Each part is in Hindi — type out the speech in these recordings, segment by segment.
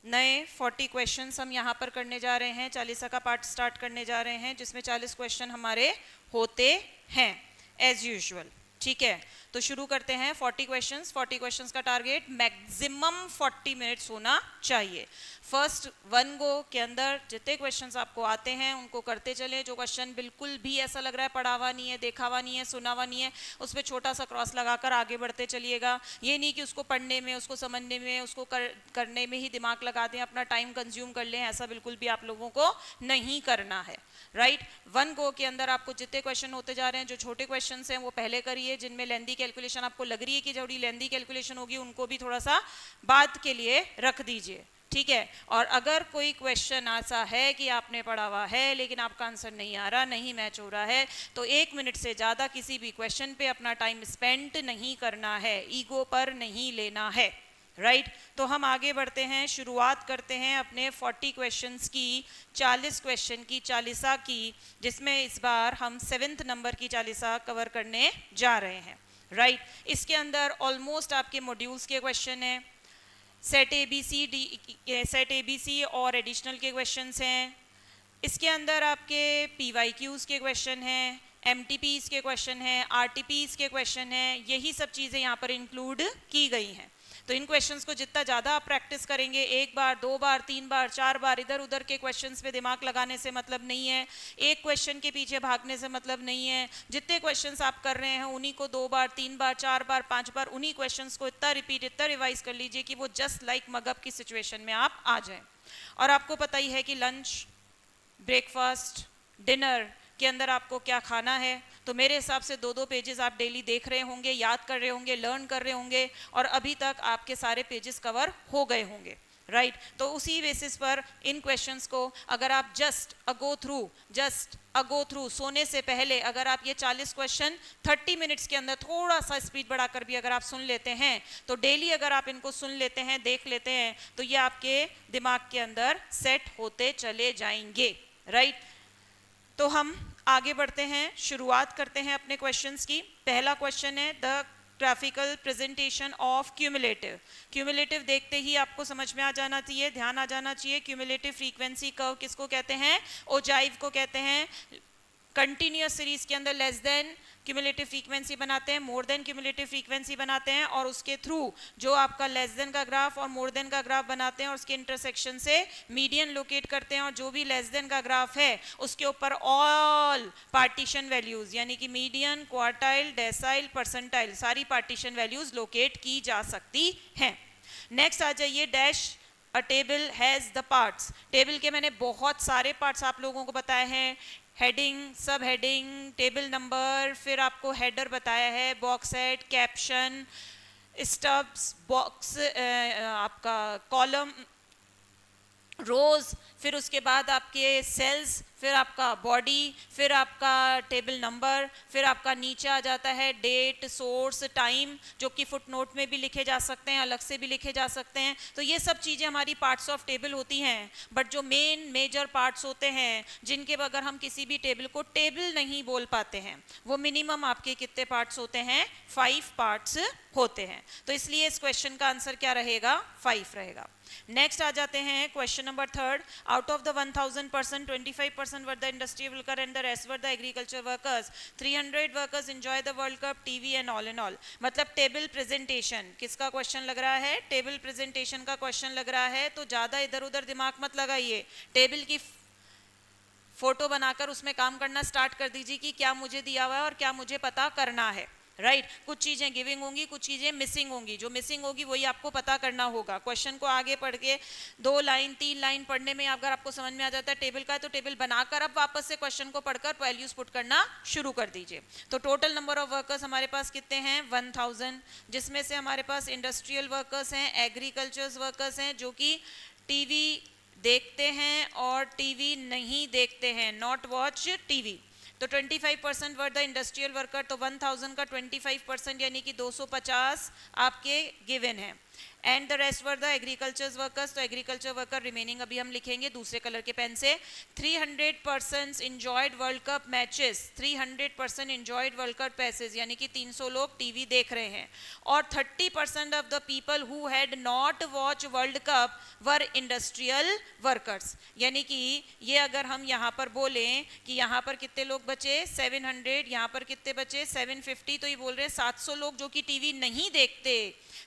नए 40 क्वेश्चंस हम यहाँ पर करने जा रहे हैं। 40 का पार्ट स्टार्ट करने जा रहे हैं जिसमें 40 क्वेश्चन हमारे होते हैं एज यूजुअल। ठीक है, तो शुरू करते हैं। 40 क्वेश्चंस का टारगेट मैक्सिमम 40 मिनट्स होना चाहिए। फर्स्ट वन गो के अंदर जितने क्वेश्चंस आपको आते हैं उनको करते चले। जो क्वेश्चन बिल्कुल भी ऐसा लग रहा है पढ़ा हुआ नहीं है, देखा हुआ नहीं है, सुना हुआ नहीं है, उस पर छोटा सा क्रॉस लगाकर आगे बढ़ते चलिएगा। ये नहीं कि उसको पढ़ने में, उसको समझने में, उसको करने में ही दिमाग लगा दें, अपना टाइम कंज्यूम कर लें, ऐसा बिल्कुल भी आप लोगों को नहीं करना है। राइट, वन गो के अंदर आपको जितने क्वेश्चन होते जा रहे हैं, जो छोटे क्वेश्चन हैं वो पहले करिए। जिनमें लेंदी कैलकुलेशन आपको लग रही है कि थोड़ी लेंदी कैलकुलेशन होगी, उनको भी थोड़ा सा बाद के लिए रख दीजिए। ठीक है, और अगर कोई क्वेश्चन ऐसा है कि आपने पढ़ा हुआ है लेकिन आपका आंसर नहीं आ रहा, नहीं मैच हो रहा है, तो 1 मिनट से ज़्यादा किसी भी क्वेश्चन पे अपना टाइम स्पेंड नहीं करना है, ईगो पर नहीं लेना है। राइट, तो हम आगे बढ़ते हैं, शुरुआत करते हैं अपने 40 क्वेश्चंस की, 40 क्वेश्चन की, 40 की, जिसमें इस बार हम 7th नंबर की 40 कवर करने जा रहे हैं। राइट, इसके अंदर ऑलमोस्ट आपके मॉड्यूल्स के क्वेश्चन हैं, सेट एबीसी और एडिशनल के क्वेश्चंस हैं। इसके अंदर आपके पीवाईक्यूज के क्वेश्चन हैं, एमटीपीज के क्वेश्चन हैं, आरटीपीज के क्वेश्चन हैं, यही सब चीज़ें यहाँ पर इंक्लूड की गई हैं। तो इन क्वेश्चंस को जितना ज़्यादा आप प्रैक्टिस करेंगे, 1 बार 2 बार 3 बार 4 बार इधर उधर के क्वेश्चंस पे दिमाग लगाने से मतलब नहीं है, एक क्वेश्चन के पीछे भागने से मतलब नहीं है। जितने क्वेश्चंस आप कर रहे हैं उन्हीं को 2 बार 3 बार 4 बार 5 बार उन्हीं क्वेश्चंस को इतना रिपीट, इतना रिवाइज कर लीजिए कि वो जस्ट लाइक मगअप की सिचुएशन में आप आ जाएं। और आपको पता ही है कि लंच, ब्रेकफास्ट, डिनर के अंदर आपको क्या खाना है, तो मेरे हिसाब से 2-2 पेजेस आप डेली देख रहे होंगे, याद कर रहे होंगे, लर्न कर रहे होंगे, और अभी तक आपके सारे पेजेस कवर हो गए होंगे। राइट, तो उसी बेसिस पर इन क्वेश्चंस को अगर आप जस्ट अ गो थ्रू सोने से पहले अगर आप ये 40 क्वेश्चन 30 मिनट्स के अंदर थोड़ा सा स्पीड बढ़ाकर भी अगर आप सुन लेते हैं, तो डेली अगर आप इनको सुन लेते हैं, देख लेते हैं, तो ये आपके दिमाग के अंदर सेट होते चले जाएंगे। राइट, तो हम आगे बढ़ते हैं, शुरुआत करते हैं अपने क्वेश्चंस की। पहला क्वेश्चन है the graphical presentation of cumulative. Cumulative देखते ही आपको समझ में आ जाना चाहिए, ध्यान आ जाना चाहिए, क्यूमुलेटिव फ्रीक्वेंसी कर्व किसको कहते हैं? ओजाइव को कहते हैं। कंटिन्यूअस सीरीज के अंदर लेस देन क्यूमुलेटिव फ्रीक्वेंसी बनाते हैं, मोर देन क्यूमुलेटिव फ्रीक्वेंसी बनाते हैं, और उसके थ्रू जो आपका लेस देन का ग्राफ और मोर देन का ग्राफ बनाते हैं, और उसके इंटरसेक्शन से मीडियन लोकेट करते हैं, और जो भी लेस देन का ग्राफ है उसके ऊपर ऑल पार्टीशन वैल्यूज यानी कि मीडियन, क्वार्टाइल, डेसाइल, परसेंटाइल सारी पार्टीशन वैल्यूज लोकेट की जा सकती हैं। नेक्स्ट आ जाइए, dash a table has the parts. Table के मैंने बहुत सारे पार्ट्स आप लोगों को बताए हैं, हेडिंग, सब हेडिंग, टेबल नंबर, फिर आपको हेडर बताया है, box head, caption, stubs, box, आपका कॉलम, रोज, फिर उसके बाद आपके सेल्स, फिर आपका बॉडी, फिर आपका टेबल नंबर, फिर आपका नीचे आ जाता है डेट, सोर्स, टाइम, जो कि फुट नोट में भी लिखे जा सकते हैं, अलग से भी लिखे जा सकते हैं। तो ये सब चीज़ें हमारी पार्ट्स ऑफ टेबल होती हैं। बट जो मेजर पार्ट्स होते हैं, जिनके बगैर हम किसी भी टेबल को टेबल नहीं बोल पाते हैं, वो मिनिमम आपके कितने पार्ट्स होते हैं? 5 पार्ट्स होते हैं। तो इसलिए इस क्वेश्चन का आंसर क्या रहेगा? 5 रहेगा। नेक्स्ट आ जाते हैं question number 3rd। Out of the 1000%, 25% were the industrial worker and the rest were the agriculture workers. 300 workers enjoy the world cup TV and all in all. मतलब टेबल प्रेजेंटेशन किसका क्वेश्चन लग रहा है? टेबल प्रेजेंटेशन का क्वेश्चन लग रहा है। तो ज्यादा इधर उधर दिमाग मत लगाइए, टेबल की फोटो बनाकर उसमें काम करना स्टार्ट कर दीजिए कि क्या मुझे दिया हुआ है और क्या मुझे पता करना है। राइट, कुछ चीजें गिविंग होंगी, कुछ चीजें मिसिंग होंगी, जो मिसिंग होगी वही आपको पता करना होगा। क्वेश्चन को आगे पढ़ के 2 लाइन 3 लाइन पढ़ने में अगर आपको समझ में आ जाता है टेबल का है, तो टेबल बनाकर अब वापस से क्वेश्चन को पढ़कर वैल्यूज पुट करना शुरू कर दीजिए। तो टोटल नंबर ऑफ वर्कर्स हमारे पास कितने हैं? 1000, जिसमें से हमारे पास इंडस्ट्रियल वर्कर्स हैं, एग्रीकल्चर वर्कर्स हैं, जो कि टीवी देखते हैं और टीवी नहीं देखते हैं, नॉट वॉच टीवी। तो 25% वर द इंडस्ट्रियल वर्कर, तो 1000 का 25% यानी कि 250 आपके गिवन है। And the rest were the agriculture workers. तो एग्रीकल्चर वर्कर रिमेनिंग अभी हम लिखेंगे दूसरे कलर के पेन से। 300 persons enjoyed world cup matches, 300% enjoyed world cup matches, यानी कि 300 लोग टीवी देख रहे हैं। और 30% of the people who had not watch world cup were industrial workers. यानी कि ये अगर हम यहाँ पर बोलें कि यहाँ पर कितने लोग बचे 700, यहाँ पर कितने बचे 750, तो ये बोल रहे हैं 700 लोग जो कि टीवी नहीं देखते,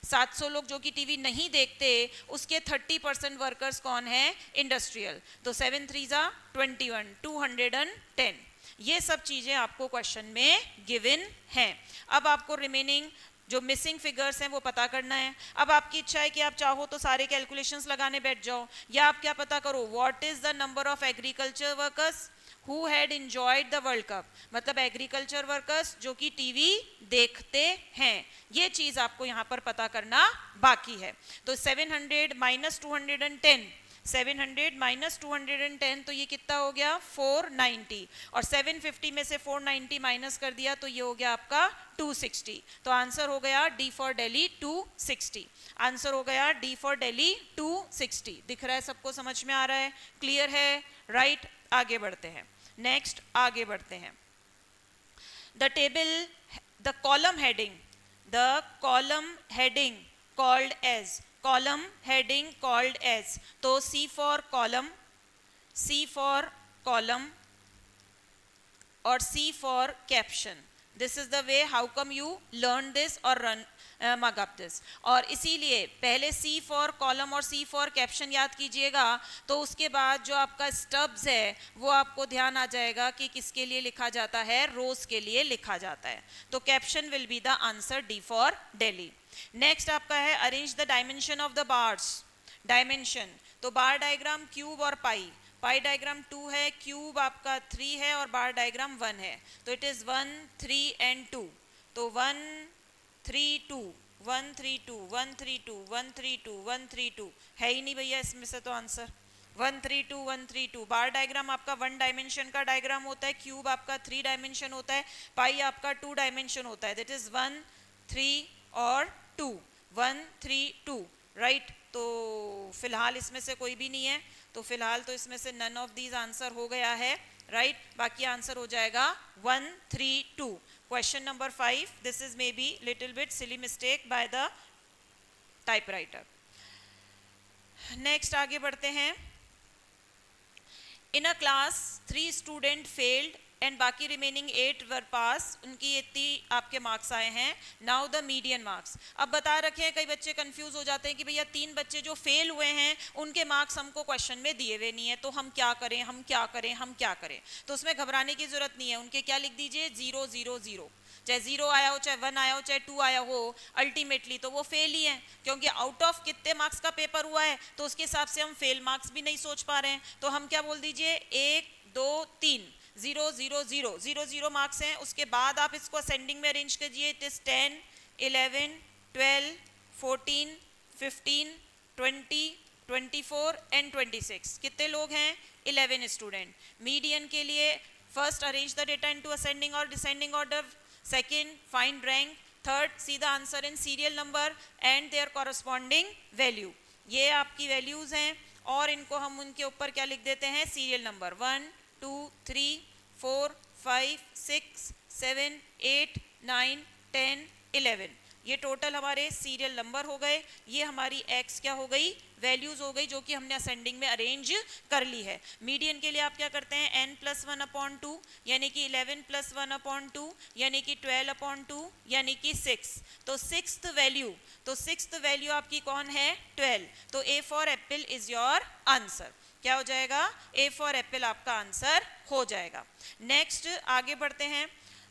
700 लोग जो कि टीवी नहीं देखते, उसके 30% वर्कर्स कौन है? इंडस्ट्रियल। तो 7 3 जा 21, 210। ये सब चीजें आपको क्वेश्चन में गिवन हैं। अब आपको रिमेनिंग जो मिसिंग फिगर्स हैं वो पता करना है। अब आपकी इच्छा है कि आप चाहो तो सारे कैलकुलेशंस लगाने बैठ जाओ, या आप क्या पता करो, what is the number of agriculture workers who had enjoyed the world cup, मतलब एग्रीकल्चर वर्कर्स जो कि टीवी देखते हैं। ये चीज आपको यहाँ पर पता करना बाकी है। तो 700 माइनस 210, 700 माइनस 210, तो ये कितना हो गया 490, और 750 में से 490 माइनस कर दिया तो ये हो गया आपका 260। तो आंसर हो गया डी फॉर दिल्ली 260। आंसर हो गया डी फॉर दिल्ली 260। दिख रहा है सबको, समझ में आ रहा है, क्लियर है? राइट, आगे बढ़ते हैं। नेक्स्ट आगे बढ़ते हैं। The table, the column heading, the column heading called age, column heading called age. तो C for column, C for column और C for caption. This is the way how come you learn this और रन मग अप दिस। और इसीलिए पहले सी फॉर कॉलम और सी फॉर कैप्शन याद कीजिएगा, तो उसके बाद जो आपका स्टब्स है वो आपको ध्यान आ जाएगा कि किसके लिए लिखा जाता है, रोज के लिए लिखा जाता है। तो caption will be the answer D for Delhi. Next आपका है arrange the dimension of the bars. Dimension, तो बार डायग्राम क्यूब और पाई, पाई डायग्राम 2 है, क्यूब आपका 3 है और बार डायग्राम 1 है। तो इट इज 1 3 एंड 2। तो 1 3 2 1 3 2 1 3 2 1 3 2 1 3 2 है ही नहीं भैया इसमें से, तो आंसर 1 3 2 1 3 2। बार डायग्राम आपका 1 डायमेंशन का डायग्राम होता है, क्यूब आपका 3 डायमेंशन होता है, पाई आपका 2 डायमेंशन होता है। दैट इज 1 3 और 2, 1 3 2, राइट। तो फिलहाल इसमें से कोई भी नहीं है, तो फिलहाल तो इसमें से नन ऑफ दीज आंसर हो गया है, राइट। बाकी आंसर हो जाएगा 1 3 2। Question number 5. This is maybe little bit silly mistake by the typewriter. Next आगे बढ़ते हैं। In a class 3 student failed and बाकी remaining 8 were pass। उनकी इतनी आपके मार्क्स आए हैं। Now the median marks। अब बता रखे हैं, कई बच्चे कंफ्यूज हो जाते हैं कि भैया 3 बच्चे जो फेल हुए हैं उनके मार्क्स हमको क्वेश्चन में दिए हुए नहीं है, तो हम क्या करें, हम क्या करें, हम क्या करें। तो उसमें घबराने की जरूरत नहीं है, उनके क्या लिख दीजिए 0 0 0। चाहे 0 आया हो, चाहे 1 आया हो, चाहे 2 आया हो, अल्टीमेटली तो वो फेल ही है, क्योंकि आउट ऑफ कितने मार्क्स का पेपर हुआ है तो उसके हिसाब से हम फेल मार्क्स भी नहीं सोच पा रहे हैं। तो हम क्या बोल दीजिए 1 2 3 0 0 0 0 0 मार्क्स हैं। उसके बाद आप इसको असेंडिंग में अरेंज कीजिए। It is 10 11 12 14 15 20 24 and 26। कितने लोग हैं? 11 स्टूडेंट। मीडियन के लिए first arrange the data into ascending और descending order, second find rank, third see the answer in serial number and their corresponding value. ये आपकी वैल्यूज हैं और इनको हम उनके ऊपर क्या लिख देते हैं, सीरियल नंबर 1 2 3 4 5 6 7 8 9 10 11। ये टोटल हमारे सीरियल नंबर हो गए। ये हमारी एक्स क्या हो गई, वैल्यूज हो गई, जो कि हमने असेंडिंग में अरेंज कर ली है। मीडियन के लिए आप क्या करते हैं n + 1/2 यानी कि 11 + 1/2 यानी कि 12/2 यानी कि 6। तो सिक्स्थ वैल्यू आपकी कौन है 12। तो A for apple is your answer. क्या हो जाएगा, A फॉर एप्पल आपका आंसर हो जाएगा। नेक्स्ट आगे बढ़ते हैं,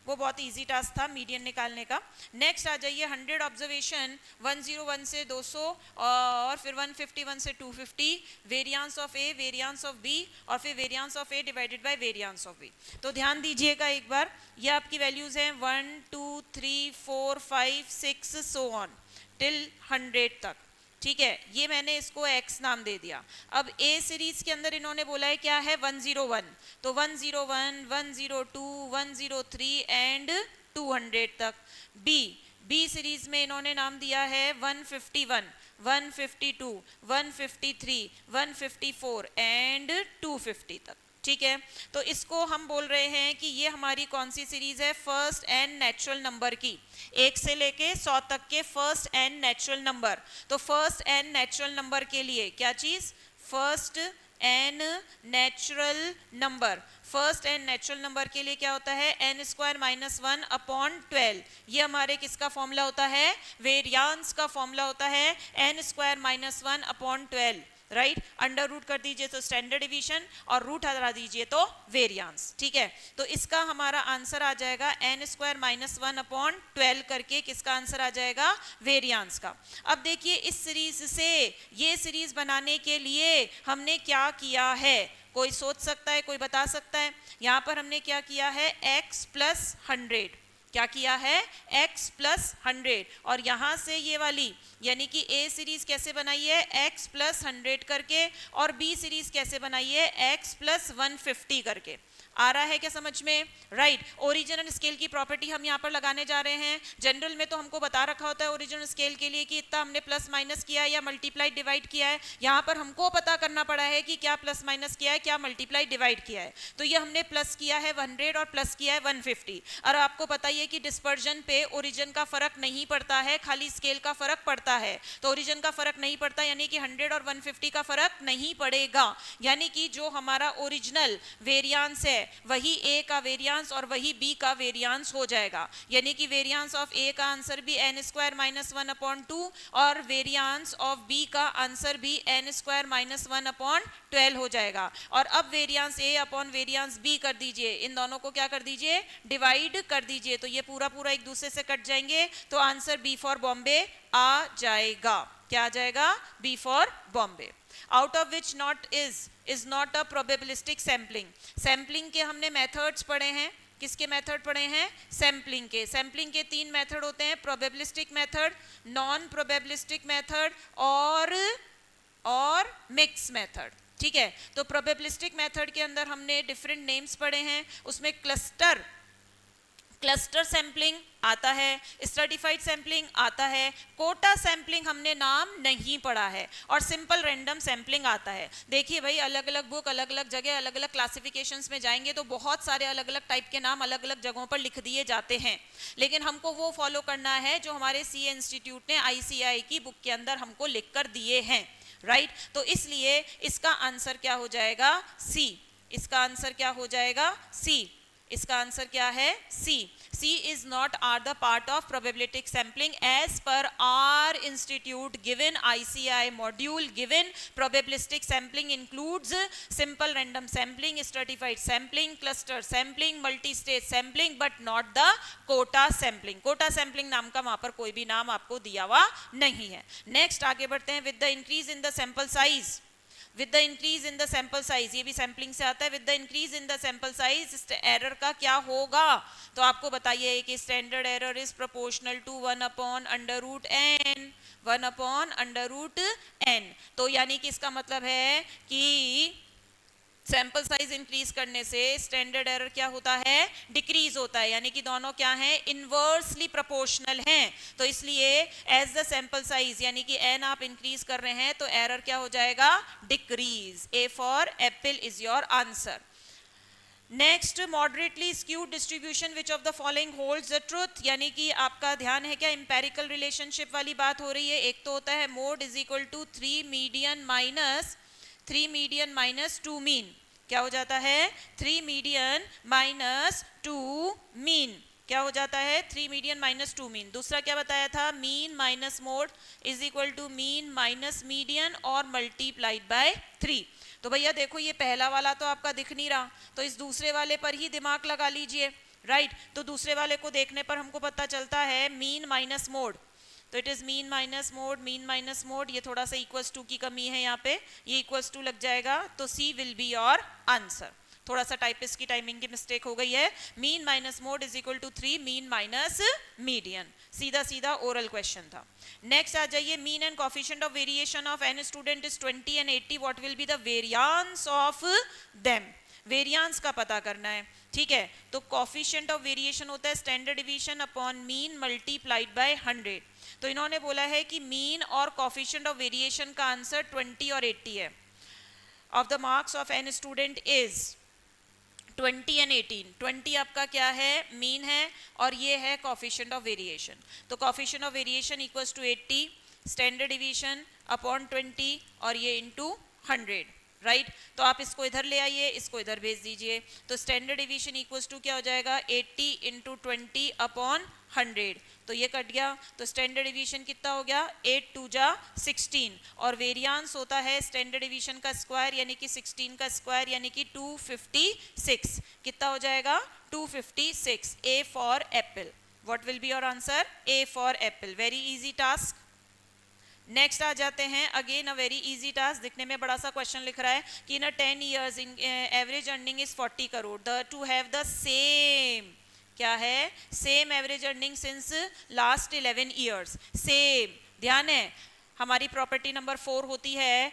वो बहुत इजी टास्क था मीडियन निकालने का। नेक्स्ट आ जाइए 100 ऑब्जर्वेशन 101 से 200 और फिर 151 से 250, variance of A, variance of B और फिर variance of A divided by variance of B. तो ध्यान दीजिएगा एक बार, ये आपकी वैल्यूज हैं 1 2 3 4 5 6 सो ऑन टिल 100 तक, ठीक है। ये मैंने इसको x नाम दे दिया। अब A सीरीज के अंदर इन्होंने बोला है क्या है 101, तो 101 102 103 एंड 200 तक। B सीरीज में इन्होंने नाम दिया है 151 152, 153, 154 एंड 250 तक। ठीक है, तो इसको हम बोल रहे हैं कि ये हमारी कौन सी सीरीज है, फर्स्ट एन नेचुरल नंबर की, 1 से लेके 100 तक के फर्स्ट एन नेचुरल नंबर। तो फर्स्ट एन नेचुरल नंबर के लिए क्या चीज, first n natural number, first n natural number के लिए क्या होता है, एन स्क्वायर माइनस 1 अपॉन 12। ये हमारे किसका फॉर्मूला होता है, वेरियांस का फॉर्मूला होता है, n square minus 1 upon 12, right. Under root कर दीजिए तो स्टैंडर्ड डिवीजन, और रूट हटा दीजिए तो वेरियांस। ठीक है, तो इसका हमारा आंसर आ जाएगा एन स्क्वायर माइनस 1 अपॉन 12 करके किसका आंसर आ जाएगा, वेरियांस का। अब देखिए इस सीरीज से ये सीरीज बनाने के लिए हमने क्या किया है, कोई सोच सकता है, कोई बता सकता है। यहां पर हमने क्या किया है, x प्लस 100, क्या किया है, x प्लस 100, और यहां से ये वाली यानी कि A सीरीज कैसे बनाई है, x प्लस 100 करके, और B सीरीज कैसे बनाई है, x प्लस 150 करके। आ रहा है क्या समझ में, राइट। ओरिजिन एंड स्केल की प्रॉपर्टी हम यहाँ पर लगाने जा रहे हैं। जनरल में तो हमको बता रखा होता है ओरिजिन स्केल के लिए कि इतना हमने प्लस माइनस किया है या मल्टीप्लाई डिवाइड किया है। यहाँ पर हमको पता करना पड़ा है कि क्या प्लस माइनस किया है, क्या मल्टीप्लाई डिवाइड किया है। तो ये हमने प्लस किया है 100 और प्लस किया है 150। और आपको पता ही है कि डिस्पर्जन पे ओरिजिन का फर्क नहीं पड़ता है, खाली स्केल का फर्क पड़ता है। तो ओरिजिन का फर्क नहीं पड़ता, यानी कि 100 और 150 का फर्क नहीं पड़ेगा। यानी कि जो हमारा ओरिजिनल वेरियांस है वही ए का वेरियांस और वही बी का वेरियांस हो जाएगा। यानी कि वेरियांस ऑफ ए का आंसर भी एन स्क्वायर माइनस 1 अपॉन 2 और वेरियांस ऑफ बी का आंसर भी एन स्क्वायर माइनस 1 अपॉन 12 हो जाएगा। और अब वेरियांस ए अपॉन वेरियांस बी कर दीजिए, इन दोनों को क्या कर दीजिए, डिवाइड कर दीजिए। तो ये पूरा पूरा एक दूसरे से कट जाएंगे, तो आंसर बी फॉर बॉम्बे आ जाएगा। क्या आ जाएगा, B for Bombay. Out of which not is not a probabilistic sampling. Sampling के हमने मेथड्स पढ़े हैं, किसके मेथड पढ़े हैं, सैम्पलिंग के। सैम्पलिंग के 3 मेथड होते हैं, probabilistic method, non probabilistic method और मिक्स मेथड। ठीक है, तो प्रोबेबिलिस्टिक मेथड के अंदर हमने डिफरेंट नेम्स पढ़े हैं। उसमें क्लस्टर सैम्पलिंग आता है, स्ट्रैटिफाइड सैम्पलिंग आता है, कोटा सैम्पलिंग हमने नाम नहीं पढ़ा है, और सिंपल रैंडम सैम्पलिंग आता है। देखिए भाई, अलग अलग बुक, अलग अलग जगह, अलग अलग क्लासिफिकेशंस में जाएंगे तो बहुत सारे अलग अलग टाइप के नाम अलग अलग जगहों पर लिख दिए जाते हैं, लेकिन हमको वो फॉलो करना है जो हमारे सी इंस्टीट्यूट ने ICAI की बुक के अंदर हमको लिख कर दिए हैं, राइट। तो इसलिए इसका आंसर क्या हो जाएगा, सी। इसका आंसर क्या हो जाएगा, सी। इसका आंसर क्या है, सी। C is not are the part of probabilistic sampling as per our institute given ICAI module given. Probabilistic sampling includes simple random sampling, stratified sampling, cluster sampling, multi-stage sampling, but not the quota sampling. quota sampling नाम का वहां पर कोई भी नाम आपको दिया हुआ नहीं है। नेक्स्ट आगे बढ़ते हैं। with the increase in the sample size, with the increase in the sample size, ये भी सैम्पलिंग से आता है। With the increase in the sample size error का क्या होगा, तो आपको बताइए कि standard error is proportional to 1 upon under root n, 1 upon under root n. तो यानी कि इसका मतलब है कि सैंपल साइज इंक्रीज करने से स्टैंडर्ड एरर क्या होता है, डिक्रीज होता है। यानी कि दोनों क्या हैं, इनवर्सली प्रोपोर्शनल हैं। तो इसलिए एज द सैंपल साइज यानी कि एन आप इंक्रीज कर रहे हैं तो एरर क्या हो जाएगा, decrease. A for apple is your answer. Next, moderately skewed distribution which of the following holds the truth. यानी कि आपका ध्यान है क्या, इंपेरिकल रिलेशनशिप वाली बात हो रही है। एक तो होता है mode is equal to 3 median minus 2 mean. क्या हो जाता है, 3 मीडियन माइनस 2 मीन। क्या हो जाता है, 3 मीडियन माइनस 2 मीन। दूसरा क्या बताया था, mean minus mode is equal to mean minus median और मल्टीप्लाइड बाय 3। तो भैया देखो, ये पहला वाला तो आपका दिख नहीं रहा, तो इस दूसरे वाले पर ही दिमाग लगा लीजिए, राइट। तो दूसरे वाले को देखने पर हमको पता चलता है मीन माइनस मोड, तो it is mean minus mode. ये थोड़ा सा इक्वल्स टू की कमी है यहाँ पे, ये इक्वल्स टू लग जाएगा, तो सी विल बी योर आंसर। थोड़ा सा टाइपिस्ट की टाइमिंग की मिस्टेक हो गई है। Mean minus mode is equal to 3 mean minus median. सीधा सीधा ओरल क्वेश्चन था। नेक्स्ट आ जाइए, mean and coefficient of variation of an student is 20 and 80, what will be the variance of them. Variance का पता करना है, ठीक है। तो कोफिशिएंट ऑफ वेरिएशन होता है standard division upon mean multiplied by 100। तो इन्होंने बोला है कि मीन और कोफिशिएंट ऑफ वेरिएशन का आंसर 20 और 80 है। Of the marks of an student is 20 and 18। 20 आपका क्या है, मीन है, और ये है कोफिशिएंट ऑफ वेरिएशन। तो coefficient of variation equals to 80 standard division upon 20 और ये इनटू 100, राइट। तो आप इसको इधर ले आइए, इसको इधर भेज दीजिए। तो स्टैंडर्ड डिवीजन इक्वल्स टू क्या हो जाएगा, 80 इंटू 20 अपॉन 100। तो ये कट गया, तो स्टैंडर्ड डिवीजन कितना हो गया, 8 2 जा 16, और वेरियांस होता है स्टैंडर्ड डिवीजन का स्क्वायर यानी कि 16 का स्क्वायर यानी कि 256। कितना हो जाएगा, 256। A for apple. What will be your answer, A for apple. Very easy task. Next आ जाते हैं, again a very easy task. दिखने में बड़ा सा क्वेश्चन लिख रहा है कि in 10 years in average earning is 40 crore, the two have the same, क्या है, same average earning since last 11 years. Same, ध्यान है हमारी प्रॉपर्टी नंबर 4 होती है,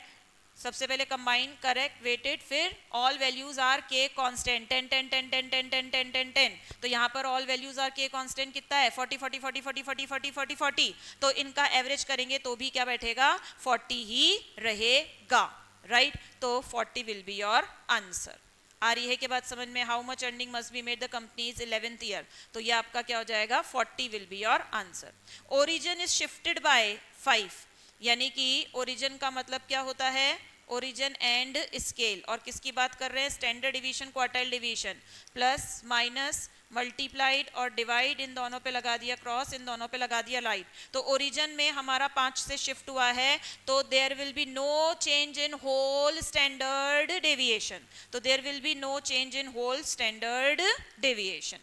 सबसे पहले कंबाइन, करेक्ट, वेटेड, फिर ऑल वैल्यूज आर के कांस्टेंट, 10 10 10 10 10 10 10 10 10। तो यहाँ पर ऑल वैल्यूज आर के कांस्टेंट कितना है, 40 40 40 40 40 40 40 40। तो इनका एवरेज करेंगे तो भी क्या बैठेगा, 40 ही रहेगा, राइट। तो 40 विल बी योर आंसर। आ रही है के बाद समझ में, how much earning must be made the companies 11th year. तो ये आपका क्या हो जाएगा, 40 will be your answer. Origin is shifted by 5, यानी कि ओरिजिन का मतलब क्या होता है, ओरिजिन एंड स्केल। और किसकी बात कर रहे हैं, standard division quartile division, plus minus multiplied और डिवाइड, इन दोनों पे लगा दिया क्रॉस, इन दोनों पे लगा दिया लाइट। तो ओरिजिन में हमारा 5 से शिफ्ट हुआ है, तो there will be no change in whole standard deviation. तो there will be no change in whole standard deviation.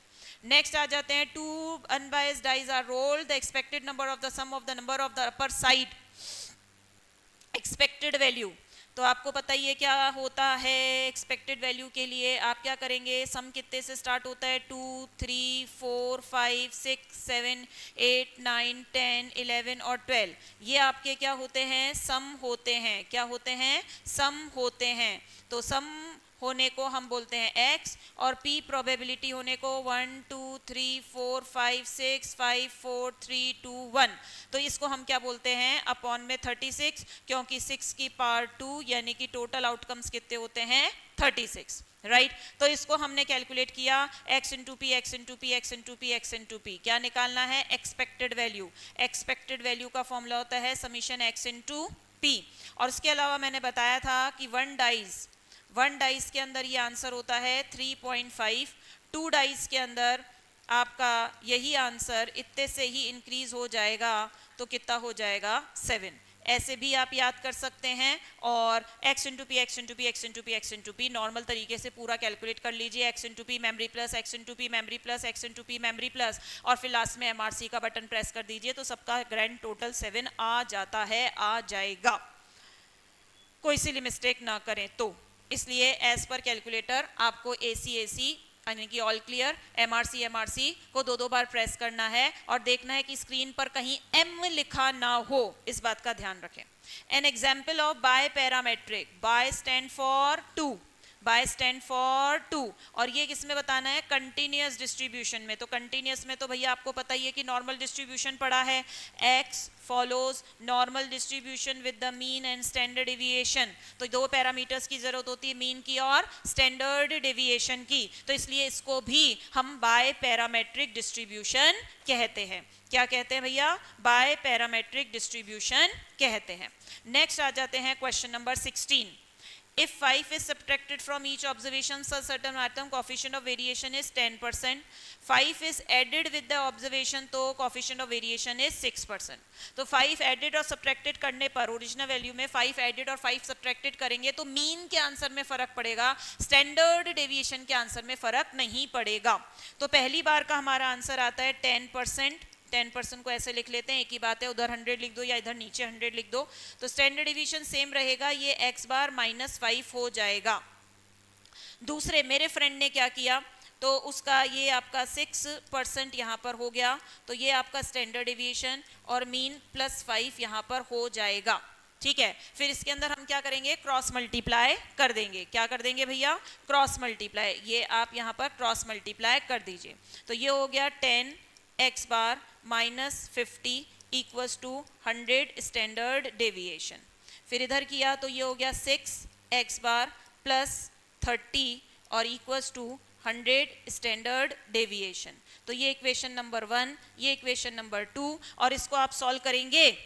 Next आ जाते हैं, 2 unbiased dice are rolled, the expected number of the sum of the number of the upper side, expected value. तो आपको पता ही है क्या होता है, एक्सपेक्टेड वैल्यू के लिए आप क्या करेंगे, सम कितने से स्टार्ट होता है, 2 3 4 5 6 7 8 9 10 11 और 12। ये आपके क्या होते हैं, सम होते हैं। क्या होते हैं, सम होते हैं। तो सम होने को हम बोलते हैं x, और p प्रोबेबिलिटी होने को 1 2 3 4 5 6 5 4 3 2 1। तो इसको हम क्या बोलते हैं, अपॉन में 36, क्योंकि 6 की पावर 2 यानी कि टोटल आउटकम्स कितने होते हैं, 36, राइट। तो इसको हमने कैलकुलेट किया, x into P, x into P, x into P, x into P. क्या निकालना है, एक्सपेक्टेड वैल्यू। एक्सपेक्टेड वैल्यू का फॉर्मूला होता है समीशन x इंटू पी। और उसके अलावा मैंने बताया था कि 1 डाइस के अंदर ये आंसर होता है 3.5, 2 डाइस के अंदर आपका यही आंसर इतने से ही इंक्रीज हो जाएगा, तो कितना हो जाएगा, 7। ऐसे भी आप याद कर सकते हैं। और x into P, x into P, x into P, x into P normal तरीके से पूरा कैलकुलेट कर लीजिए, x into P memory plus, x into P memory plus, x into P memory plus, और फिर लास्ट में MRC का बटन प्रेस कर दीजिए, तो सबका ग्रैंड टोटल 7 आ जाता है, आ जाएगा। कोई सी मिस्टेक ना करें तो, इसलिए एज पर कैलकुलेटर आपको AC यानी कि ऑल क्लियर, MRC को 2 बार प्रेस करना है, और देखना है कि स्क्रीन पर कहीं M लिखा ना हो, इस बात का ध्यान रखें। An example of bi parametric, bi stand for 2, bi stand for 2, और ये किसमें बताना है, कंटिन्यूअस डिस्ट्रीब्यूशन में। तो कंटिन्यूअस में तो भैया आपको पता ही है कि नॉर्मल डिस्ट्रीब्यूशन पड़ा है, x follows normal distribution with the mean and standard deviation. तो 2 पैरामीटर्स की जरूरत होती है, मीन की और स्टैंडर्ड डेविएशन की। तो इसलिए इसको भी हम बाय पैरामेट्रिक डिस्ट्रीब्यूशन कहते हैं। क्या कहते हैं भैया, बाय पैरामेट्रिक डिस्ट्रीब्यूशन कहते हैं। नेक्स्ट आ जाते हैं question number 16। If 5 is subtracted from each observation, a certain atom coefficient of variation is 10%. 5 is added with the observation, तो coefficient of variation is 6%. तो 5 added और subtracted करने पर, ओरिजिनल वैल्यू में 5 added और 5 subtracted करेंगे तो मीन के आंसर में फर्क पड़ेगा, स्टैंडर्ड डेविएशन के आंसर में फर्क नहीं पड़ेगा। तो पहली बार का हमारा आंसर आता है 10%। 10% को ऐसे लिख लेते हैं, एक ही बात है, उधर 100 लिख दो या इधर नीचे 100 लिख दो। तो स्टैंडर्ड डिवीजन सेम रहेगा, ये x बार -5 हो जाएगा। दूसरे मेरे फ्रेंड ने क्या किया, तो उसका ये आपका 6% यहाँ पर हो गया, तो ये आपका स्टैंडर्ड डिवीजन और मीन +5 यहाँ पर हो जाएगा। ठीक है, फिर इसके अंदर हम क्या करेंगे, क्रॉस मल्टीप्लाई कर देंगे। क्या कर देंगे भैया, क्रॉस मल्टीप्लाई। ये आप यहाँ पर क्रॉस मल्टीप्लाई कर दीजिए। तो ये हो गया 10x bar minus 50 equals to 100 standard deviation. फिर इधर किया तो ये हो गया 6x बार प्लस 30 और इक्वल्स टू 100 स्टैंडर्ड डेविएशन। तो ये इक्वेशन नंबर 1, ये इक्वेशन नंबर 2, और इसको आप सॉल्व करेंगे,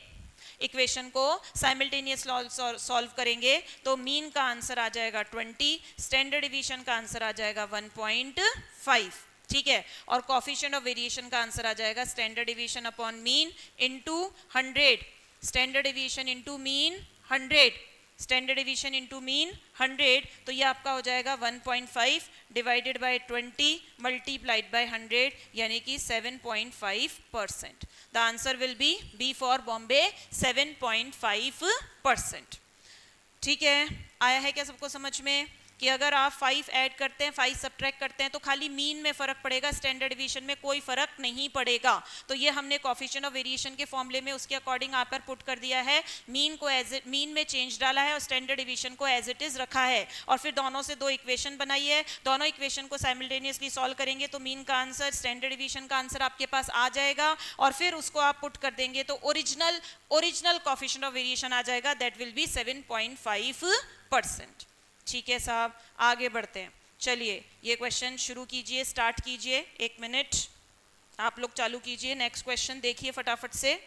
इक्वेशन को साइमल्टेनियस सॉल्व करेंगे तो मीन का आंसर आ जाएगा 20, स्टैंडर्ड डिवीजन का आंसर आ जाएगा 1.5। ठीक है, और कोफिशिएंट ऑफ वेरिएशन का आंसर आ जाएगा standard division upon mean into 100, standard division into mean 100, standard division into mean 100। तो ये आपका हो जाएगा 1.5 डिवाइडेड बाय 20 मल्टीप्लाइड बाय 100, यानी कि 7.5%। The answer will be B for Bombay 7.5%। ठीक है, आया है क्या सबको समझ में कि अगर आप 5 ऐड करते हैं, 5 सब्ट्रैक्ट करते हैं तो खाली मीन में फर्क पड़ेगा, स्टैंडर्ड डिवीजन में कोई फर्क नहीं पड़ेगा। तो ये हमने कोफिशिएंट ऑफ वेरिएशन के फॉर्मूले में उसके अकॉर्डिंग आप पर पुट कर दिया है, मीन को मीन में चेंज डाला है और स्टैंडर्ड डिवीजन को एज इट इज रखा है, और फिर दोनों से 2 इक्वेशन बनाई है। दोनों इक्वेशन को साइमल्टेनियसली सॉल्व करेंगे तो मीन का आंसर, स्टैंडर्ड डिवीजन का आंसर आपके पास आ जाएगा, और फिर उसको आप पुट कर देंगे तो ओरिजिनल कोफिशिएंट ऑफ वेरिएशन आ जाएगा, दैट विल बी 7.5%। ठीक है साहब, आगे बढ़ते हैं। चलिए ये क्वेश्चन शुरू कीजिए, स्टार्ट कीजिए, 1 मिनट आप लोग चालू कीजिए। नेक्स्ट क्वेश्चन देखिए फटाफट से।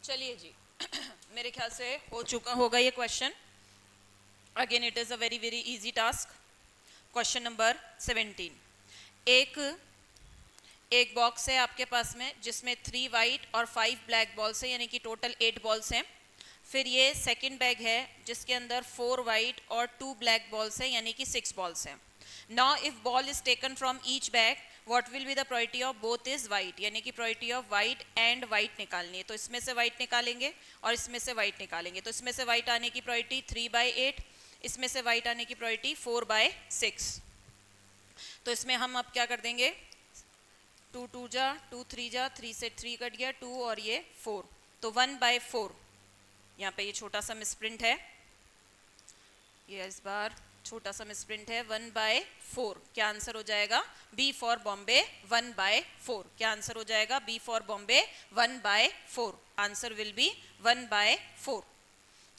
चलिए जी मेरे ख्याल से हो चुका होगा ये question. Again it is a very very easy task. Question number 17। एक बॉक्स है आपके पास में जिसमें 3 वाइट और 5 ब्लैक बॉल्स है, यानी कि टोटल 8 बॉल्स हैं। फिर ये सेकंड बैग है जिसके अंदर 4 वाइट और 2 ब्लैक बॉल्स है, यानी कि 6 बॉल्स हैं। Now if ball is taken from each bag what will be the probability of both is white, यानी कि probability of white and white निकालनी है। तो इसमें से वाइट निकालेंगे और इसमें से वाइट निकालेंगे। तो इसमें से वाइट आने की प्रोबेबिलिटी 3/8, इसमें से वाइट आने की प्रोबेबिलिटी 4/6। तो इसमें हम अब क्या कर देंगे, 2 2 जा 2 3 जा, 3 से 3 कट गया 2 और ये 4, तो 1/4। यहाँ पे ये छोटा सा मिसप्रिंट है, ये इस बार छोटा सा मिसप्रिंट है, 1/4। क्या आंसर हो जाएगा, बी फॉर बॉम्बे 1/4। क्या आंसर हो जाएगा, B for Bombay 1/4। Answer will be 1/4।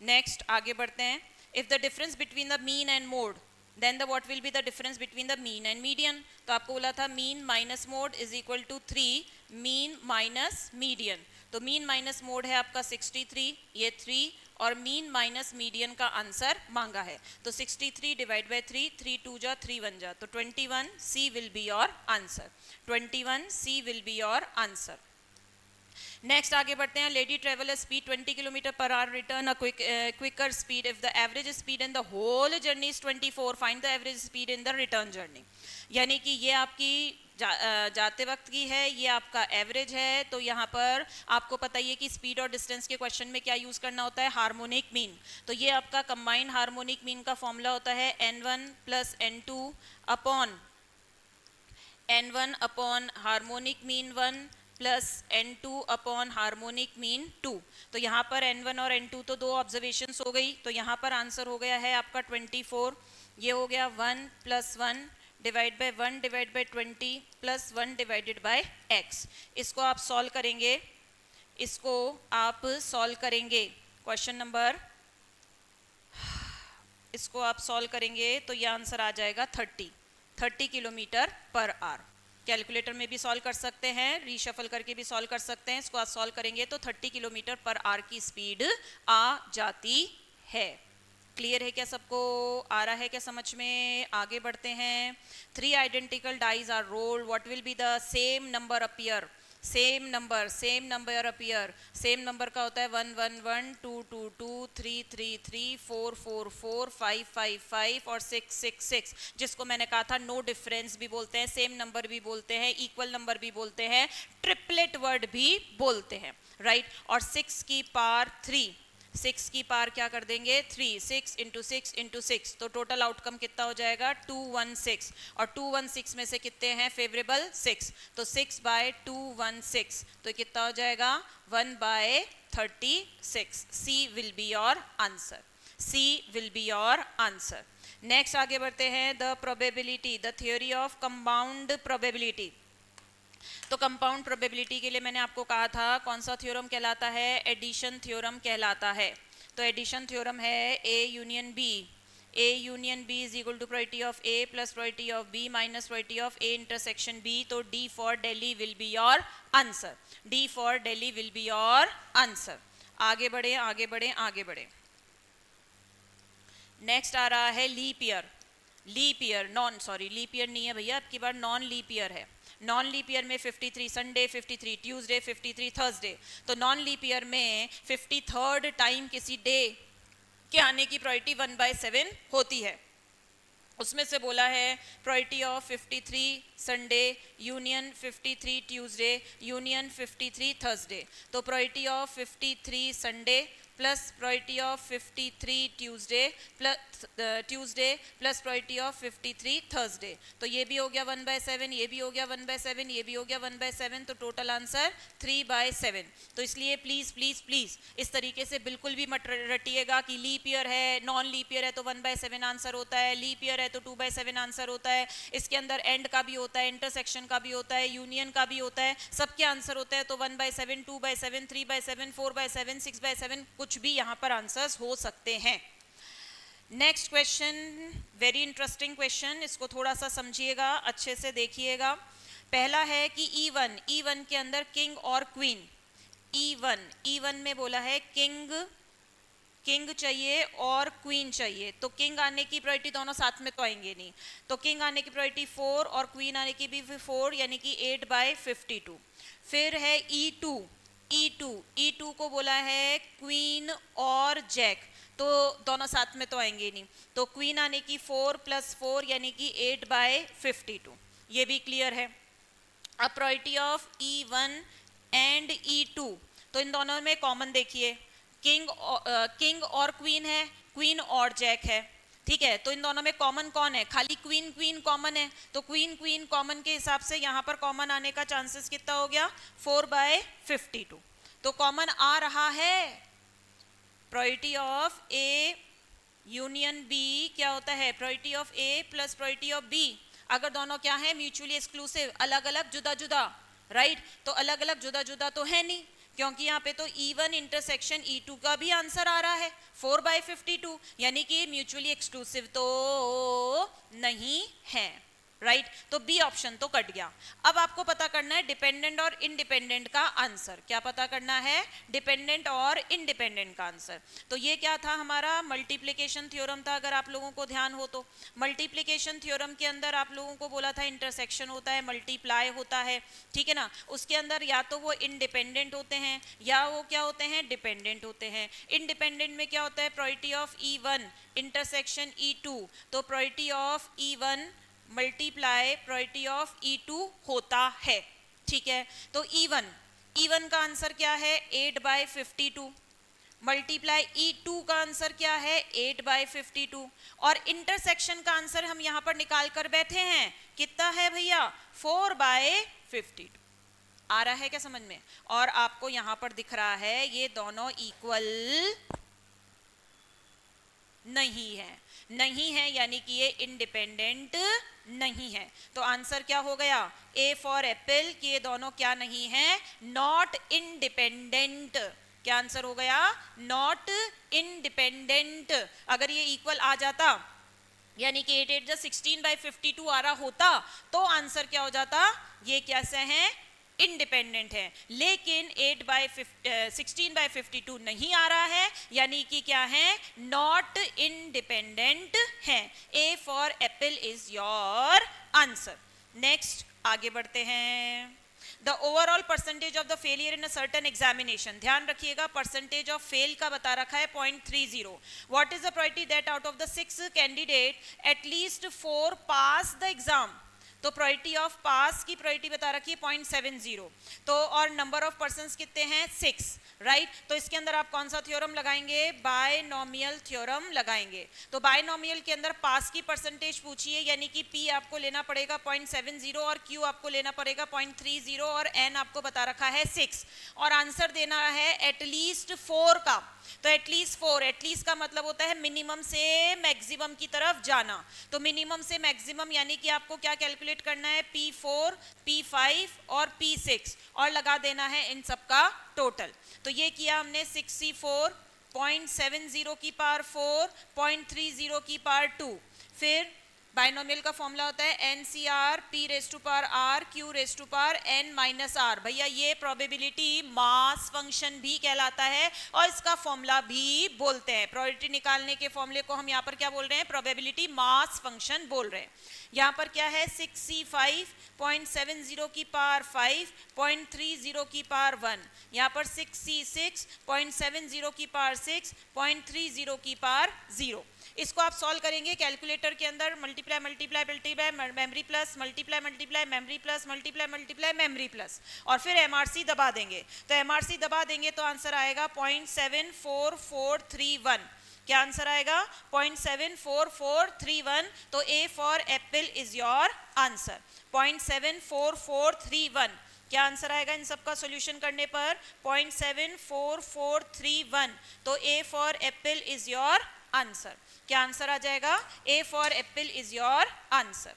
Next आगे बढ़ते हैं। If the difference between the mean and mode then the what will be the difference between the mean and median. तो आपको बोला था mean minus mode is equal to 3 mean minus median. तो मीन माइनस मोड है आपका 63, ये 3, और मीन माइनस मीडियन का आंसर मांगा है। तो 63 डिवाइड बाय 3, 3 2 जा 3 1 जा, तो 21 C will be your answer. 21 C will be your answer. Next आगे बढ़ते हैं। Lady travel speed 20 kilometre per hour, return a quicker speed if the average speed in the whole journey is 24, find the average speed in the return journey. यानी कि ये आपकी जाते वक्त की है, ये आपका एवरेज है। तो यहाँ पर आपको पता ही है कि स्पीड और डिस्टेंस के क्वेश्चन में क्या यूज करना होता है, हार्मोनिक मीन। तो ये आपका कंबाइंड हार्मोनिक मीन का फॉर्मूला होता है n1 plus n2 upon harmonic mean 1 plus n2 upon harmonic mean 2। तो यहाँ पर n1 और n2 तो 2 ऑब्जर्वेशंस हो गई, तो यहाँ पर आंसर हो गया है आपका 24। ये हो गया 1 + 1 divide by 1 divide by 20 plus 1 divided by x। इसको आप सॉल्व करेंगे, इसको आप सॉल्व करेंगे, क्वेश्चन नंबर, इसको आप सॉल्व करेंगे तो ये आंसर आ जाएगा 30 किलोमीटर पर आवर। कैलकुलेटर में भी सॉल्व कर सकते हैं, रीशफल करके भी सॉल्व कर सकते हैं। इसको आप सॉल्व करेंगे तो 30 किलोमीटर पर आवर की स्पीड आ जाती है। क्लियर है क्या सबको? आ रहा है क्या समझ में? आगे बढ़ते हैं। 3 identical dies are rolled, what will be the same number appear? Same number appear. Same number का होता है 1 1 1 2 2 2 3 3 3 4 4 4 5 5 5 और 6 6 6, जिसको मैंने कहा था नो डिफरेंस भी बोलते हैं, सेम नंबर भी बोलते हैं, इक्वल नंबर भी बोलते हैं, ट्रिपलेट वर्ड भी बोलते हैं, राइट। और 6 की पावर 3, 6 की पावर क्या कर देंगे 3, 6 इंटू 6 इंटू 6, तो टोटल आउटकम कितना हो जाएगा 216। और 216 में से कितने हैं फेवरेबल 6, तो 6 बाय 216, तो कितना हो जाएगा 1 by 36। C will be your answer, C will be your answer. Next आगे बढ़ते हैं। The probability, the theory of compound probability. तो कंपाउंड प्रोबेबिलिटी के लिए मैंने आपको कहा था कौन सा थ्योरम कहलाता है? एडिशन थ्योरम कहलाता है। तो एडिशन थ्योरम है A union B, A union B is equal to probability of A plus probability of B minus probability of A intersection B। तो D for Delhi will be your answer, D for Delhi will be your answer. आगे बढ़े आगे बढ़े आगे बढ़े। नेक्स्ट आ रहा है leap year. Leap year, non sorry leap year नहीं है भैया, आपकी बार नॉन लीप ईयर है। नॉन लीप ईयर में 53 संडे, 53 ट्यूसडे, 53 थर्सडे। तो नॉन लीप ईयर में 53rd टाइम किसी डे के आने की प्रोबेबिलिटी 1/7 होती है। उसमें से बोला है probability of 53 Sunday union 53 Tuesday union 53 Thursday. तो probability of 53 Sunday plus probability of 53 Tuesday plus probability of 53 Thursday. तो ये भी हो गया 1/7, ये भी हो गया 1/7, ये भी हो गया 1/7, तो टोटल आंसर 3/7। तो इसलिए प्लीज प्लीज प्लीज इस तरीके से बिल्कुल भी मत रटिएगा कि लीप ईयर है, नॉन लीप ईयर है तो 1/7 आंसर होता है, लीप ईयर है तो 2/7 आंसर होता है। इसके अंदर एंड का भी होता है, इंटरसेक्शन का भी होता है, यूनियन का भी होता है, सबके आंसर होता है। तो 1/7, 2/7, 3/7, 4/7, 6/7, कुछ भी यहाँ पर आंसर्स हो सकते हैं। Next question, very interesting question, इसको थोड़ा सा समझिएगा, अच्छे से देखिएगा। पहला है कि E1 के अंदर किंग और क्वीन। E1 में बोला है किंग चाहिए और क्वीन चाहिए। तो किंग आने की प्रोबेबिलिटी दोनों साथ में तो आएंगे नहीं, तो किंग आने की प्रोबेबिलिटी 4 और क्वीन आने की भी 4, यानी कि 8/52। फिर है E2 को बोला है क्वीन और जैक, तो दोनों साथ में तो आएंगे नहीं, तो क्वीन आने की 4 + 4 यानी कि 8/52। ये भी क्लियर है। अब probability of E1 and E2, तो इन दोनों में कॉमन देखिए, किंग और क्वीन है, क्वीन और जैक है, ठीक है। तो इन दोनों में कॉमन कौन है? खाली क्वीन कॉमन है, तो क्वीन कॉमन के हिसाब से यहाँ पर कॉमन आने का चांसेस कितना हो गया 4/52। तो कॉमन आ रहा है। Probability of A union B क्या होता है? Probability of A plus probability of B। अगर दोनों क्या है म्यूचुअली एक्सक्लूसिव, अलग अलग जुदा जुदा, राइट, तो अलग अलग जुदा जुदा तो है नहीं, क्योंकि यहाँ पे तो E1 इंटरसेक्शन E2 का भी आंसर आ रहा है 4/52, यानी कि म्यूचुअली एक्सक्लूसिव तो नहीं है, राइट। तो बी ऑप्शन तो कट गया। अब आपको पता करना है डिपेंडेंट और इंडिपेंडेंट का आंसर। क्या पता करना है? डिपेंडेंट और इंडिपेंडेंट का आंसर। तो ये क्या था? हमारा मल्टीप्लिकेशन थ्योरम था, अगर आप लोगों को ध्यान हो तो। मल्टीप्लिकेशन थ्योरम के अंदर आप लोगों को बोला था इंटरसेक्शन होता है, मल्टीप्लाई होता है, ठीक है ना। उसके अंदर या तो वो इंडिपेंडेंट होते हैं या वो क्या होते हैं? डिपेंडेंट होते हैं। इंडिपेंडेंट में क्या होता है? Probability of E1 intersection E2, तो probability of E1 multiply probability of E2 होता है, ठीक है। तो E1 का आंसर क्या है? 8/52। मल्टीप्लाई E2 का आंसर क्या है? 8/52। और इंटरसेक्शन का आंसर हम यहां पर निकाल कर बैठे हैं, कितना है भैया? 4/52। आ रहा है क्या समझ में? और आपको यहां पर दिख रहा है ये दोनों इक्वल नहीं है, यानी कि ये इंडिपेंडेंट नहीं है। तो आंसर क्या हो गया, ए फॉर एप्पल, कि ये दोनों क्या नहीं है, नॉट इंडिपेंडेंट। क्या आंसर हो गया, नॉट इंडिपेंडेंट। अगर ये इक्वल आ जाता, यानी कि 8 8 16/52 आ रहा होता, तो आंसर क्या हो जाता, ये कैसे हैं, इंडिपेंडेंट है। लेकिन 16/52 नहीं आ रहा है, यानी कि क्या है, नॉट इंडिपेंडेंट है। ए for apple is your answer. Next आगे बढ़ते हैं। The overall percentage of the failure in a certain examination, ध्यान रखिएगा, percentage of fail का बता रखा है 0.30. What is the probability that out of the 6 candidate at least 4 pass the exam? तो प्रोबेबिलिटी ऑफ पास की प्रोबेबिलिटी बता रखी है 0.70. तो और नंबर ऑफ पर्संस कितने हैं, 6, राइट. तो इसके अंदर आप कौन सा थ्योरम लगाएंगे, बायनोमियल थ्योरम लगाएंगे. तो बायनोमियल के अंदर पास की परसेंटेज पूछिए, यानी कि पी आपको लेना पड़ेगा 0.70 और क्यू आपको लेना पड़ेगा 0.30 और एन आपको बता रखा है 6, और आंसर देना है एटलीस्ट 4 का. तो एटलीस्ट 4, एटलीस्ट का मतलब होता है मिनिमम से मैक्सिमम की तरफ जाना. तो मिनिमम से मैक्सिमम यानी कि आपको क्या कैलकुलेट करना है, P4, P5 और P6, और लगा देना है इन सब का टोटल. तो ये किया हमने 64, 0.70 की पावर 4, 0.30 की पावर 2. फिर बाइनोमियल का फॉर्मूला होता है NCR P raise to power R Q raise to power N minus R. भैया ये प्रोबेबिलिटी मास फंक्शन भी कहलाता है और इसका फॉर्मूला भी बोलते हैं. प्रोबेबिलिटी निकालने के फॉर्मूले को हम यहाँ पर क्या बोल रहे हैं, प्रोबेबिलिटी मास फंक्शन बोल रहे हैं. यहाँ पर क्या है, 65, 0.70 की पावर 5, 0.30 की पावर 1. यहाँ पर 66, 0.70 की पावर 6, 0.30 की पावर 0. इसको आप सॉल्व करेंगे कैलकुलेटर के अंदर, multiply multiply multiply memory plus, multiply multiply memory plus, multiply multiply memory plus, और फिर एमआरसी दबा देंगे. तो एमआरसी दबा देंगे तो आंसर आएगा 0.74431. क्या आंसर आएगा, 0.74431. तो A for apple is your answer, 0.74431. क्या आंसर आएगा इन सब का सॉल्यूशन करने पर, 0.74431. तो A for apple is your answer. क्या आंसर आ जाएगा, A for apple is your answer.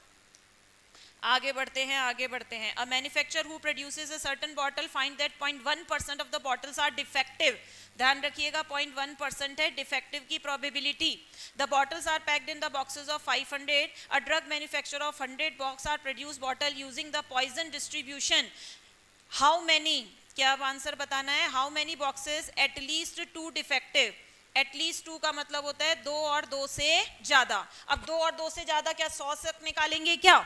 आगे बढ़ते हैं, आगे बढ़ते हैं. A manufacturer who produces a certain bottle find that 0.1% of the bottles are defective. ध्यान रखिएगा 0.1% है डिफेक्टिव की probability. The bottles are packed in the boxes of 500. A drug manufacturer of 100 box are produce bottle using the Poisson distribution. How many, क्या अब आंसर बताना है, how many boxes at least 2 defective. At least 2 का मतलब होता है 2 और 2 से ज्यादा. अब 2 और 2 से ज्यादा क्या 100 तक निकालेंगे क्या,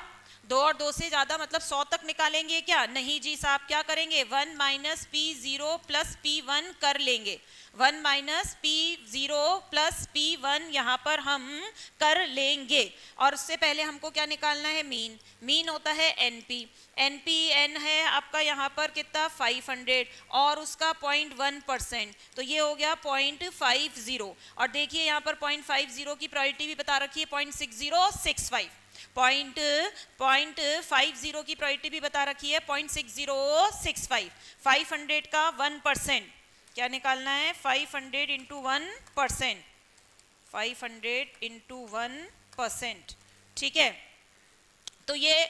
2 और 2 से ज्यादा मतलब 100 तक निकालेंगे क्या, नहीं जी साहब. क्या करेंगे, 1 माइनस P0 प्लस P1 कर लेंगे. 1 माइनस P0 प्लस P1 यहाँ पर हम कर लेंगे. और उससे पहले हमको क्या निकालना है, मीन. मीन होता है NP. NPN है आपका यहाँ पर कितना 500 और उसका 0.1%, तो ये हो गया 0.50. और देखिए यहाँ पर 0.50 की प्रायोरिटी भी बता रखी है 0.6065. 0.50 की प्रायोरिटी भी बता रखी है 0.6065. 500 का 1%, क्या निकालना है, 500 इंटू 1%, 500 इंटू 1%. ठीक है, तो ये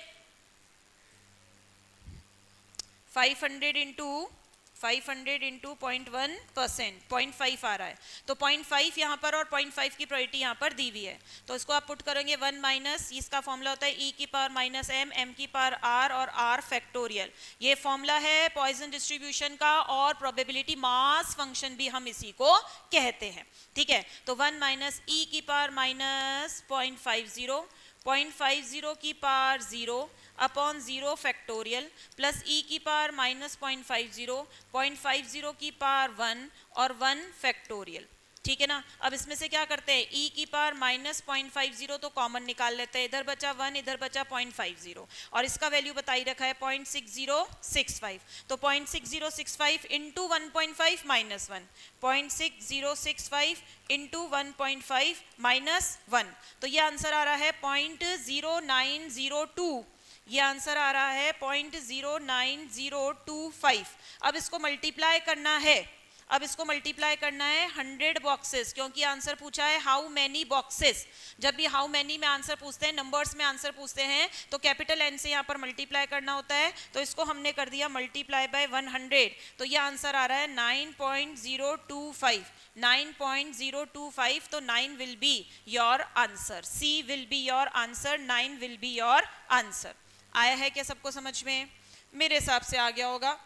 500 इंटू 0.1%, 0.5 आ रहा है. तो 0.5 यहाँ पर और 0.5 की प्रायोरिटी यहाँ पर दी हुई है. तो इसको आप पुट करेंगे 1 माइनस, इसका फॉर्मूला होता है e की पावर माइनस m की पावर r और r फैक्टोरियल. ये फॉर्मूला है पॉइजन डिस्ट्रीब्यूशन का, और प्रोबेबिलिटी मास फंक्शन भी हम इसी को कहते हैं. ठीक है, तो 1 माइनस e की पावर माइनस 0.50, 0.50 की power 0 upon 0 factorial plus e की पावर माइनस 0.50, 0.50 की पावर 1 और 1 फैक्टोरियल. ठीक है ना. अब इसमें से क्या करते हैं, e की पावर माइनस 0.50 तो कॉमन निकाल लेते हैं, इधर बचा 1, इधर बचा 0.50, और इसका वैल्यू बताई रखा है 0.6065. तो 0.6065 इंटू 1.5 माइनस 1, 0.6065 इंटू 1.5 माइनस 1. तो ये आंसर आ रहा है 0.0902. ये आंसर आ रहा है 0.09025. अब इसको मल्टीप्लाई करना है. अब इसको मल्टीप्लाई करना है 100 बॉक्सेस, क्योंकि आंसर पूछा है हाउ मैनी बॉक्सेस। जब भी हाउ मैनी में आंसर पूछते हैं, नंबर्स में आंसर पूछते हैं, तो कैपिटल एन से यहाँ पर मल्टीप्लाई करना होता है, तो इसको हमने कर दिया मल्टीप्लाई बाय 100, तो ये आंसर आ रहा है 9.025, 9.025, तो 9 will be your answer, C will be your answer, 9 will be your answer. आया है क्या सबको समझ में? मेरे हिसाब से आ गया होगा।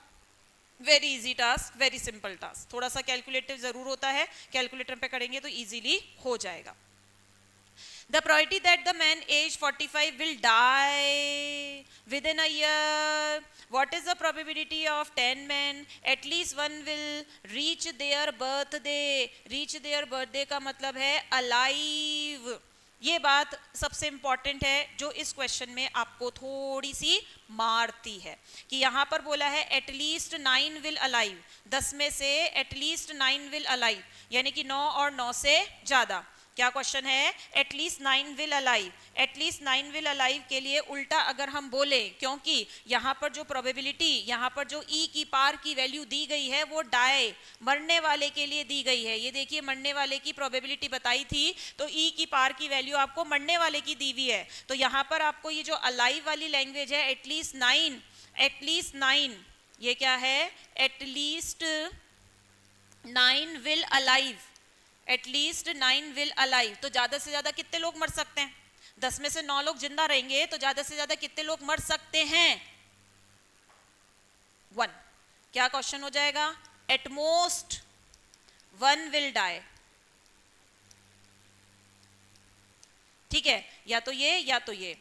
Very easy task, very simple task, थोड़ा सा कैलकुलेटिव जरूर होता है, कैलकुलेटर पे करेंगे तो इजीली हो जाएगा। The probability that the man aged 45 will die within a year. What is the probability of 10 men? At least one will reach their birthday. Reach their birthday का मतलब है alive. ये बात सबसे इंपॉर्टेंट है जो इस क्वेश्चन में आपको थोड़ी सी मारती है, कि यहाँ पर बोला है एटलीस्ट 9 विल अलाइव, 10 में से एटलीस्ट 9 विल अलाइव, यानी कि 9 और 9 से ज्यादा। क्या क्वेश्चन है? At least 9 will alive. At least 9 will alive के लिए उल्टा अगर हम बोले, क्योंकि यहाँ पर जो प्रोबेबिलिटी, यहाँ पर जो ई की पार की वैल्यू दी गई है वो डाई, मरने वाले के लिए दी गई है। ये देखिए मरने वाले की प्रोबेबिलिटी बताई थी, तो ई की पार की वैल्यू आपको मरने वाले की दी हुई है। तो यहाँ पर आपको ये जो अलाइव वाली लैंग्वेज है एटलीस्ट 9, एटलीस्ट 9, ये क्या है? At least 9 will alive, at least 9 will alive. तो ज्यादा से ज्यादा कितने लोग मर सकते हैं? 10 में से 9 लोग जिंदा रहेंगे, तो ज्यादा से ज्यादा कितने लोग मर सकते हैं? 1। क्या क्वेश्चन हो जाएगा? At most 1 will die. ठीक है, या तो ये या तो ये।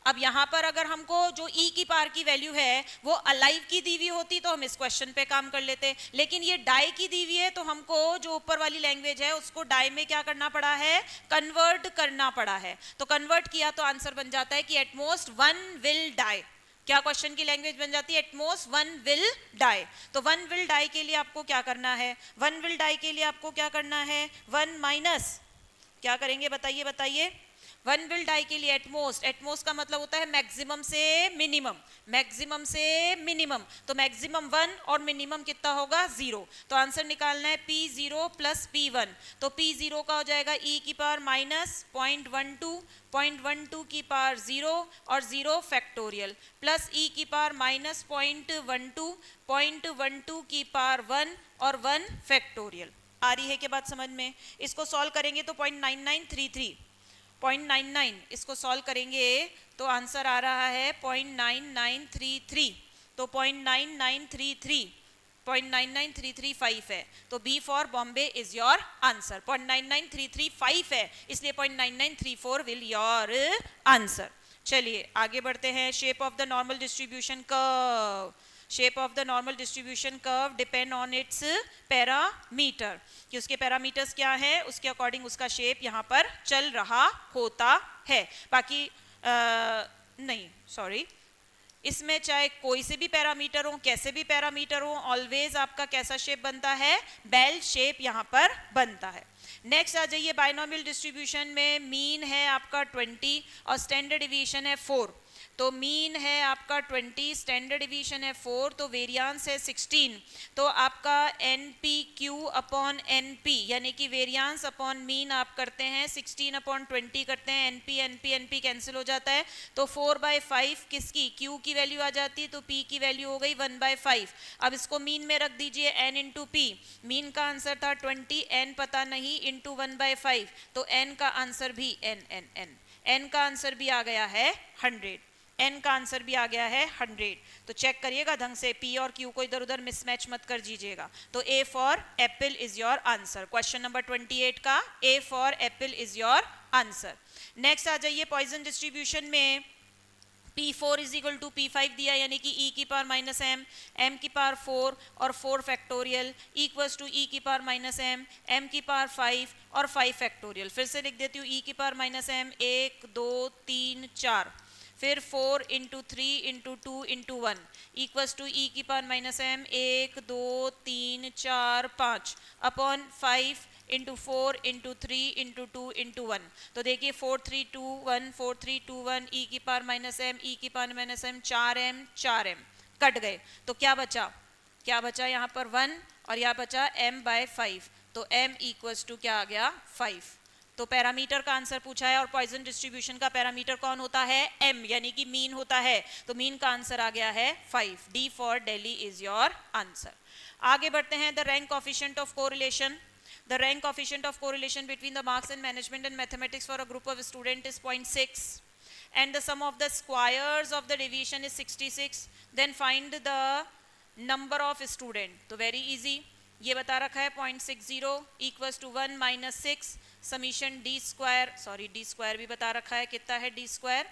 अब यहां पर अगर हमको जो ई की पार की वैल्यू है वो अलाइव की दी हुई होती तो हम इस क्वेश्चन पे काम कर लेते, लेकिन ये डाई की दी हुई है, तो हमको जो ऊपर वाली लैंग्वेज है उसको डाई में क्या करना पड़ा है? कन्वर्ट करना पड़ा है। तो कन्वर्ट किया तो आंसर बन जाता है कि एटमोस्ट 1 विल डाई। क्या क्वेश्चन की लैंग्वेज बन जाती है? At most 1 will die. तो 1 विल डाई के लिए आपको क्या करना है? 1 विल डाई के लिए आपको क्या करना है? 1 माइनस क्या करेंगे? बताइए बताइए। 1 विल डाई के लिए एटमोस्ट, एटमोस्ट का मतलब होता है मैक्सिमम से मिनिमम, मैक्सिमम से मिनिमम। तो मैक्सिमम 1 और मिनिमम कितना होगा? 0। तो आंसर निकालना है P0 प्लस P1। तो P0 का हो जाएगा e की पावर माइनस 0.12, 0.12 की पावर 0 और 0 फैक्टोरियल, प्लस e की पावर माइनस 0.12, 0.12 की पावर 1 और 1 फैक्टोरियल। आ रही है क्या बात समझ में? इसको सॉल्व करेंगे तो 0.9933, 0.99 इसको सॉल्व करेंगे तो आंसर आ रहा है 0.9933। तो 0.9933, 0.99335 है। तो B for Bombay is your answer. 0.99335 है, इसलिए 0.9934 विल योर आंसर। चलिए आगे बढ़ते हैं। Shape of the normal distribution curve. Shape of the normal distribution curve depend on it's parameter, कि उसके पैरामीटर्स क्या है, उसके अकॉर्डिंग उसका शेप यहाँ पर चल रहा होता है। बाकी नहीं सॉरी, इसमें चाहे कोई से भी पैरामीटर हो, कैसे भी पैरामीटर हो, ऑलवेज आपका कैसा शेप बनता है? बेल शेप यहाँ पर बनता है। नेक्स्ट आ जाइए, बाइनोमियल डिस्ट्रीब्यूशन में मीन है आपका 20 और स्टैंडर्ड डिवीजन है 4। तो मीन है आपका 20, स्टैंडर्ड डिवीजन है 4, तो वेरियांस है 16। तो आपका NPQ अपॉन NP यानी कि वेरियांस अपॉन मीन आप करते हैं 16 अपॉन 20 करते हैं, NP NP NP कैंसिल हो जाता है। तो 4/5 किसकी? Q की वैल्यू आ जाती है, तो P की वैल्यू हो गई 1/5। अब इसको मीन में रख दीजिए N इंटू P। मीन का आंसर था 20, N पता नहीं, इंटू 1/5, तो N का आंसर भी N का आंसर भी आ गया है 100, N का आंसर भी आ गया है 100। तो चेक करिएगा ढंग से, P और Q को इधर उधर मिसमैच मत कर दीजिएगा। तो A for apple is your answer. Question number 28 का A for apple is your answer. Next आ जाइए, पॉइजन डिस्ट्रीब्यूशन में P4 is equal to P5 दिया, यानी कि E की पावर माइनस M, M की पावर 4 और 4 फैक्टोरियल इक्वल्स टू E की पावर माइनस M, M की पावर 5 और 5 फैक्टोरियल। फिर से लिख देती हूँ, E की पावर माइनस M 1 2 3 4, फिर 4 into 3 into 2 into 1 equals to E की power minus M 1 2 3 4 5 upon 5 into 4 into 3 into 2 into 1। तो देखिए 4 3 2 1, 4 3 2 1, E की पावर माइनस M, E की power minus M 4M 4M cut गए। तो क्या बचा? क्या बचा यहाँ पर? 1 और यहाँ बचा m/5, तो m इक्वल्स टू क्या आ गया 5। तो पैरामीटर का आंसर पूछा है और पॉइजन डिस्ट्रीब्यूशन का पैरामीटर कौन होता है m, यानी कि मीन होता है, तो मीन का आंसर आ गया है 5। D for Delhi is your answer. आगे बढ़ते हैं, the rank coefficient of correlation. The rank coefficient of correlation between the marks in management and mathematics for a group of student is 0.6 and the sum of the squares of the deviation is 66. Then find the number of student. तो very easy, ये बता रखा है 0.60 equals to 1 minus 6 summation d square, sorry d square भी बता रखा है, कितना है d square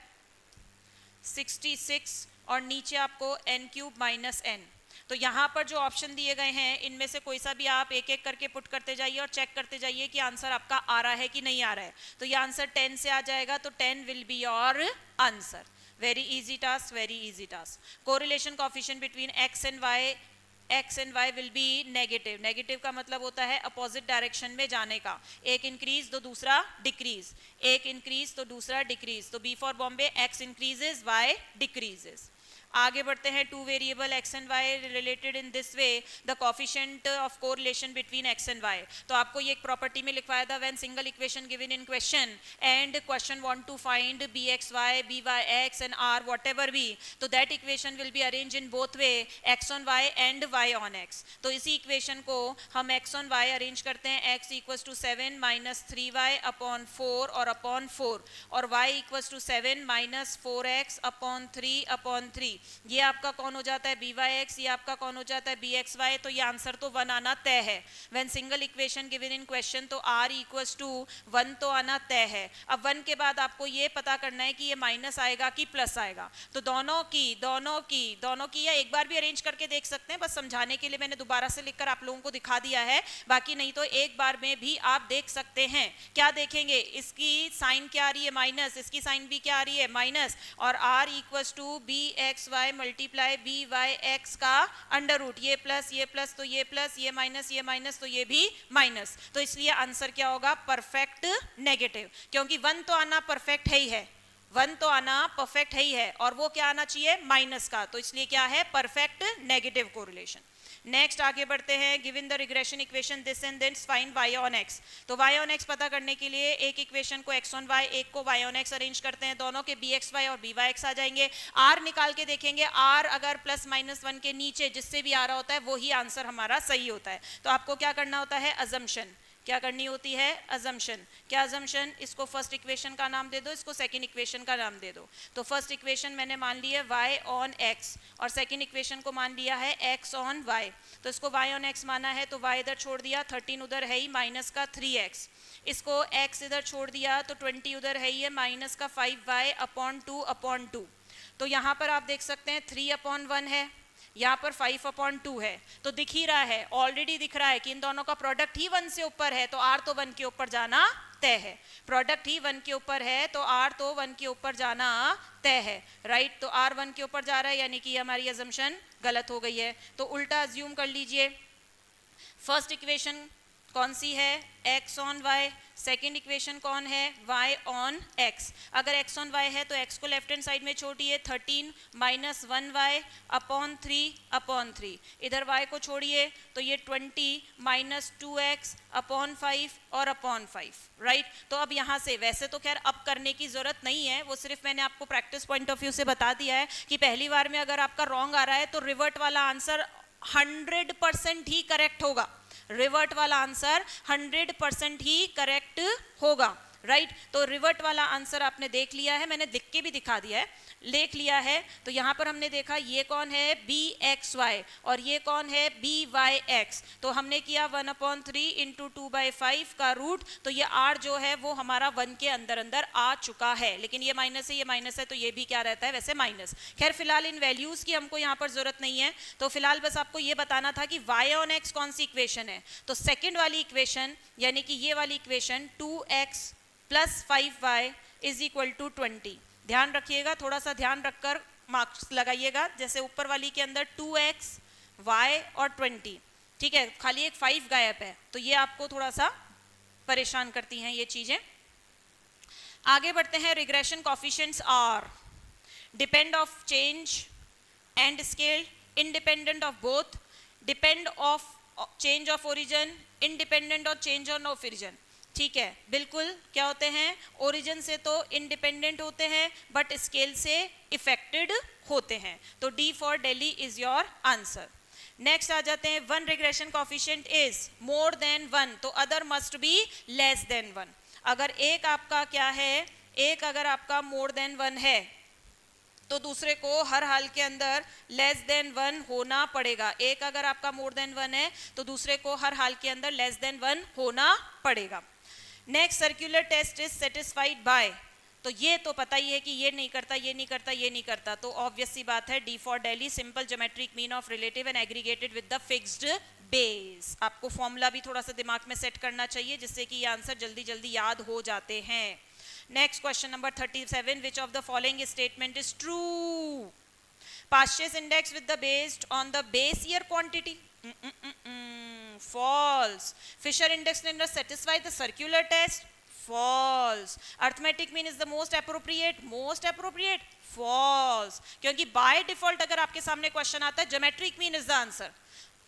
66 और नीचे आपको n क्यूब माइनस n। तो यहाँ पर जो ऑप्शन दिए गए हैं इनमें से कोई सा भी आप एक एक करके पुट करते जाइए और चेक करते जाइए कि आंसर आपका आ रहा है कि नहीं आ रहा है। तो ये आंसर 10 से आ जाएगा, तो 10 will be your answer. Very easy task, very easy task. Correlation coefficient between x and y will be negative. Negative का मतलब होता है अपोजिट डायरेक्शन में जाने का, एक इंक्रीज तो दूसरा डिक्रीज, एक इंक्रीज तो दूसरा डिक्रीज। तो B for Bombay, x increases y decreases. आगे बढ़ते हैं, two variable x and y related in this way, the coefficient of correlation between x and y। तो आपको ये एक प्रॉपर्टी में लिखवाया था, when single equation given in question and question want to find bxy, byx and r whatever be, तो that equation will be arrange in both way, x on y and y on x। तो इसी इक्वेशन को हम x ऑन y अरेंज करते हैं, x equals to 7 minus 3y upon 4 और अपॉन 4, और y equals to 7 minus 4x upon 3 upon 3। ये आपका कौन हो जाता है byx, ये आपका कौन हो जाता है bxy। तो ये आंसर तो 1 आना तय है। When single equation given in question, तो r इक्वल्स टू 1 तो आना तय है। अब 1 के बाद आपको ये पता करना है कि ये माइनस आएगा कि प्लस आएगा। तो दोनों की या एक बार भी अरेंज करके देख सकते हैं, बस समझाने के लिए मैंने दोबारा से लिखकर आप लोगों को दिखा दिया है, बाकी नहीं तो एक बार में भी आप देख सकते हैं। क्या देखेंगे, इसकी साइन क्या आ रही है माइनस, इसकी साइन भी क्या आ रही है माइनस, और r equals to bxy multiply byx का अंडर रूट, ये प्लस तो ये प्लस, ये माइनस तो ये भी माइनस। तो इसलिए आंसर क्या होगा, परफेक्ट नेगेटिव, क्योंकि 1 तो आना परफेक्ट है ही है, 1 तो आना परफेक्ट है ही है, और वो क्या आना चाहिए माइनस का, तो इसलिए क्या है परफेक्ट नेगेटिव कोरिलेशन। नेक्स्ट आगे बढ़ते हैं, given the regression equation this and this find y on x। तो y ऑन x पता करने के लिए एक इक्वेशन को x ऑन y, एक को y ऑन x अरेंज करते हैं, दोनों के bxy और byx आ जाएंगे। r निकाल के देखेंगे, r अगर प्लस माइनस 1 के नीचे जिससे भी आ रहा होता है वो ही आंसर हमारा सही होता है। तो आपको क्या करना होता है, अजम्पशन, क्या करनी होती है अजम्पशन। क्या अजम्पशन, इसको फर्स्ट इक्वेशन का नाम दे दो, इसको सेकंड इक्वेशन का नाम दे दो। तो फर्स्ट इक्वेशन मैंने मान ली है y ऑन x और सेकंड इक्वेशन को मान लिया है x ऑन y। तो इसको y ऑन x माना है तो y इधर छोड़ दिया, 13 उधर है ही माइनस का 3x, इसको x इधर छोड़ दिया तो 20 उधर है ही है माइनस का 5y अपॉन 2। तो यहाँ पर आप देख सकते हैं 3/1 है, यहाँ पर 5/2 है, तो दिख ही रहा है, ऑलरेडी दिख रहा है कि इन दोनों का प्रोडक्ट ही 1 से ऊपर है, तो r तो 1 के ऊपर जाना तय है। प्रोडक्ट ही 1 के ऊपर है तो r तो 1 के ऊपर जाना तय है, राइट। तो r 1 के ऊपर जा रहा है, यानी कि हमारी अजम्पशन गलत हो गई है। तो उल्टा अज्यूम कर लीजिए, फर्स्ट इक्वेशन कौन सी है, x on y, second equation कौन है, y ऑन x। अगर x ऑन y है तो x को लेफ्ट हैंड साइड में छोड़िए, 13 माइनस 1y अपॉन 3 इधर y को छोड़िए तो ये 20 माइनस 2x अपॉन 5 और अपॉन 5, राइट। तो अब यहाँ से वैसे तो खैर अब करने की जरूरत नहीं है, वो सिर्फ मैंने आपको प्रैक्टिस पॉइंट ऑफ व्यू से बता दिया है कि पहली बार में अगर आपका रॉन्ग आ रहा है तो रिवर्ट वाला आंसर 100% ही करेक्ट होगा, रिवर्ट वाला आंसर 100% ही करेक्ट होगा, राइट। तो रिवर्ट वाला आंसर आपने देख लिया है, मैंने लिख के भी दिखा दिया है, लिख लिया है। तो यहाँ पर हमने देखा ये कौन है bxy और ये कौन है byx, तो हमने किया 1/3 इंटू 2/5 का रूट, तो ये r जो है वो हमारा 1 के अंदर अंदर आ चुका है, लेकिन ये माइनस है, ये माइनस है, तो ये भी क्या रहता है वैसे माइनस। खैर फिलहाल इन वैल्यूज की हमको यहाँ पर जरूरत नहीं है, तो फिलहाल बस आपको ये बताना था कि y ऑन x कौन सी इक्वेशन है। तो सेकेंड वाली इक्वेशन यानी कि ये वाली equation 2x plus 5y is equal to 20। ध्यान रखिएगा, थोड़ा सा ध्यान रखकर मार्क्स लगाइएगा, जैसे ऊपर वाली के अंदर 2x y और 20, ठीक है, खाली एक 5 गायब है, तो ये आपको थोड़ा सा परेशान करती हैं ये चीजें। आगे बढ़ते हैं, regression coefficients are depend of change and scale, independent of both, depend of change of origin, independent और चेंज ऑफ ओरिजिन, ठीक है, बिल्कुल क्या होते हैं, ओरिजिन से तो इंडिपेंडेंट होते हैं बट स्केल से इफेक्टेड होते हैं। तो D for Delhi is your answer. Next आ जाते हैं, one regression coefficient is more than 1 तो other must be less than 1। अगर एक आपका क्या है, एक अगर आपका मोर देन 1 है तो दूसरे को हर हाल के अंदर लेस देन 1 होना पड़ेगा। एक अगर आपका मोर देन 1 है तो दूसरे को हर हाल के अंदर लेस देन 1 होना पड़ेगा। Next, circular test is satisfied by, तो ये तो पता ही है कि ये नहीं करता, ये नहीं करता, ये नहीं करता, तो ऑब्वियस सी बात है D for Delhi, simple geometric mean of relative and aggregated with the fixed base. आपको फॉर्मूला भी थोड़ा सा दिमाग में सेट करना चाहिए जिससे कि ये आंसर जल्दी जल्दी याद हो जाते हैं। Next question number 37, which of the following statement is true? Purchase index with the based on the base year quantity. False. Fisher index number satisfy the circular test. False. Arithmetic mean is the most appropriate. Most appropriate. False. क्योंकि by default अगर आपके सामने क्वेश्चन आता है geometric mean is the answer.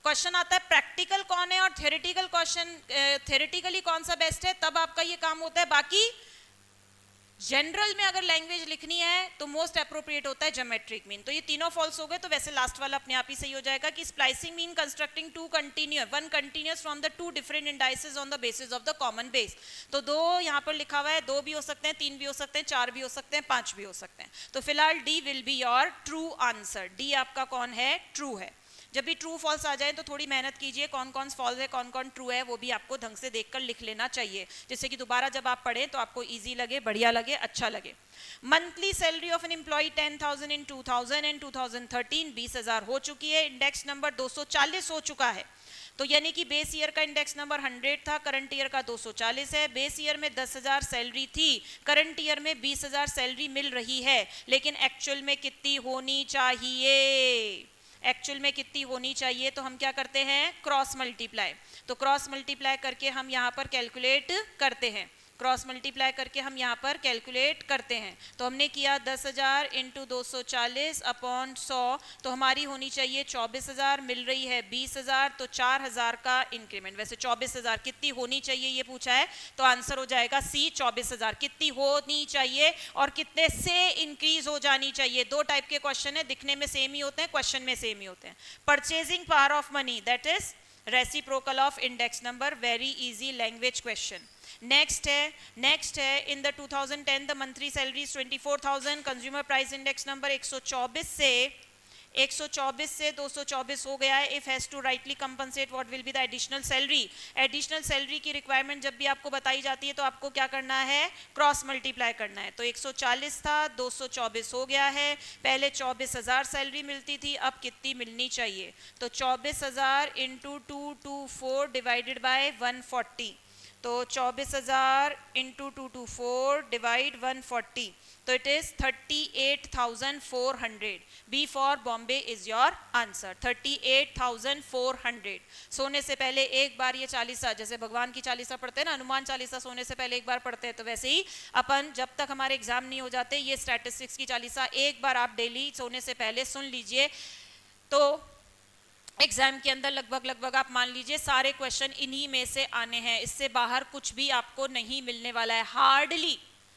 Question आता है प्रैक्टिकल कौन है और थ्योरेटिकल क्वेश्चन, थ्योरेटिकली कौन सा बेस्ट है, तब आपका ये काम होता है। बाकी जनरल में अगर लैंग्वेज लिखनी है तो मोस्ट अप्रोप्रिएट होता है ज्योमेट्रिक मीन। तो ये तीनों फॉल्स हो गए, तो वैसे लास्ट वाला अपने आप ही सही हो जाएगा कि splicing mean constructing two continuous, one continuous from the two different indices on the basis of the common base. तो दो यहाँ पर लिखा हुआ है, दो भी हो सकते हैं, तीन भी हो सकते हैं, चार भी हो सकते हैं, पांच भी हो सकते हैं। तो फिलहाल D will be your true answer. D आपका कौन है, ट्रू है। जब भी ट्रू फॉल्स आ जाए तो थोड़ी मेहनत कीजिए, कौन कौन फॉल्स है कौन कौन ट्रू है वो भी आपको ढंग से देखकर लिख लेना चाहिए, जिससे कि दोबारा जब आप पढ़ें तो आपको इजी लगे, बढ़िया लगे, अच्छा लगे। Monthly salary of an employee 10,000 in 2000 and 2013 20,000 हो चुकी है, इंडेक्स नंबर 240 हो चुका है। तो यानी कि बेस ईयर का इंडेक्स नंबर 100 था, करंट ईयर का 240 है। बेस ईयर में 10,000 सैलरी थी, करंट ईयर में 20,000 सैलरी मिल रही है, लेकिन एक्चुअल में कितनी होनी चाहिए, एक्चुअल में कितनी होनी चाहिए, तो हम क्या करते हैं, क्रॉस मल्टीप्लाई। तो क्रॉस मल्टीप्लाई करके हम यहाँ पर कैलकुलेट करते हैं, क्रॉस मल्टीप्लाई करके हम यहाँ पर कैलकुलेट करते हैं। तो हमने किया 10,000 इंटू 240 अपॉन 100, तो हमारी होनी चाहिए 24,000, मिल रही है 20,000, तो 4,000 का इंक्रीमेंट। वैसे 24,000 कितनी होनी चाहिए ये पूछा है, तो आंसर हो जाएगा सी 24,000 कितनी होनी चाहिए और कितने से इंक्रीज हो जानी चाहिए। दो टाइप के क्वेश्चन है, दिखने में सेम ही होते हैं, क्वेश्चन में सेम ही होते हैं। Purchasing power of money, that is reciprocal of index number, very easy language question. Next है in the 2010 the monthly salary 24,000, consumer price index number 124 से 224 हो गया है। If has to rightly compensate what will be the additional salary, additional salary की रिक्वायरमेंट जब भी आपको बताई जाती है तो आपको क्या करना है, क्रॉस मल्टीप्लाई करना है। तो 140 था, 224 हो गया है। पहले 24,000 सैलरी मिलती थी, अब कितनी मिलनी चाहिए, तो 24,000 इंटू 224 डिवाइडेड बाय 140, तो 24,000 इंटू 224 डिवाइड 140, तो it is 38,400। B for Bombay is your answer, 38,400। सोने से पहले एक बार ये चालीसा, जैसे भगवान की चालीसा पढ़ते हैं ना, हनुमान चालीसा सोने से पहले एक बार पढ़ते हैं, तो वैसे ही अपन जब तक हमारे एग्जाम नहीं हो जाते ये स्टैटिस्टिक्स की चालीसा एक बार आप डेली सोने से पहले सुन लीजिए। तो एग्जाम के अंदर लगभग आप मान लीजिए सारे क्वेश्चन इन्हीं में से आने हैं, इससे बाहर कुछ भी आपको नहीं मिलने वाला है।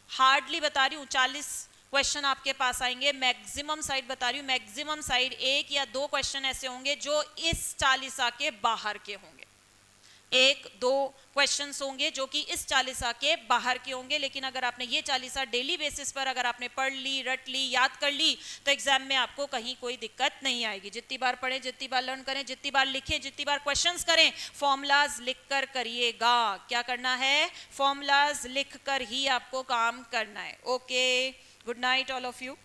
हार्डली बता रही हूँ 40 क्वेश्चन आपके पास आएंगे, मैक्सिमम साइड बता रही हूँ, मैक्सिमम साइड 1 या 2 क्वेश्चन ऐसे होंगे जो इस चालीसा के बाहर के होंगे, 1-2 क्वेश्चंस होंगे जो कि इस चालीसा के बाहर के होंगे। लेकिन अगर आपने ये चालीसा डेली बेसिस पर अगर आपने पढ़ ली, रट ली, याद कर ली, तो एग्जाम में आपको कहीं कोई दिक्कत नहीं आएगी। जितनी बार पढ़ें, जितनी बार लर्न करें, जितनी बार लिखें, जितनी बार क्वेश्चंस करें, फॉर्मूलाज लिख कर करिएगा। क्या करना है, फॉर्मूलाज लिख कर ही आपको काम करना है। Okay, good night all of you.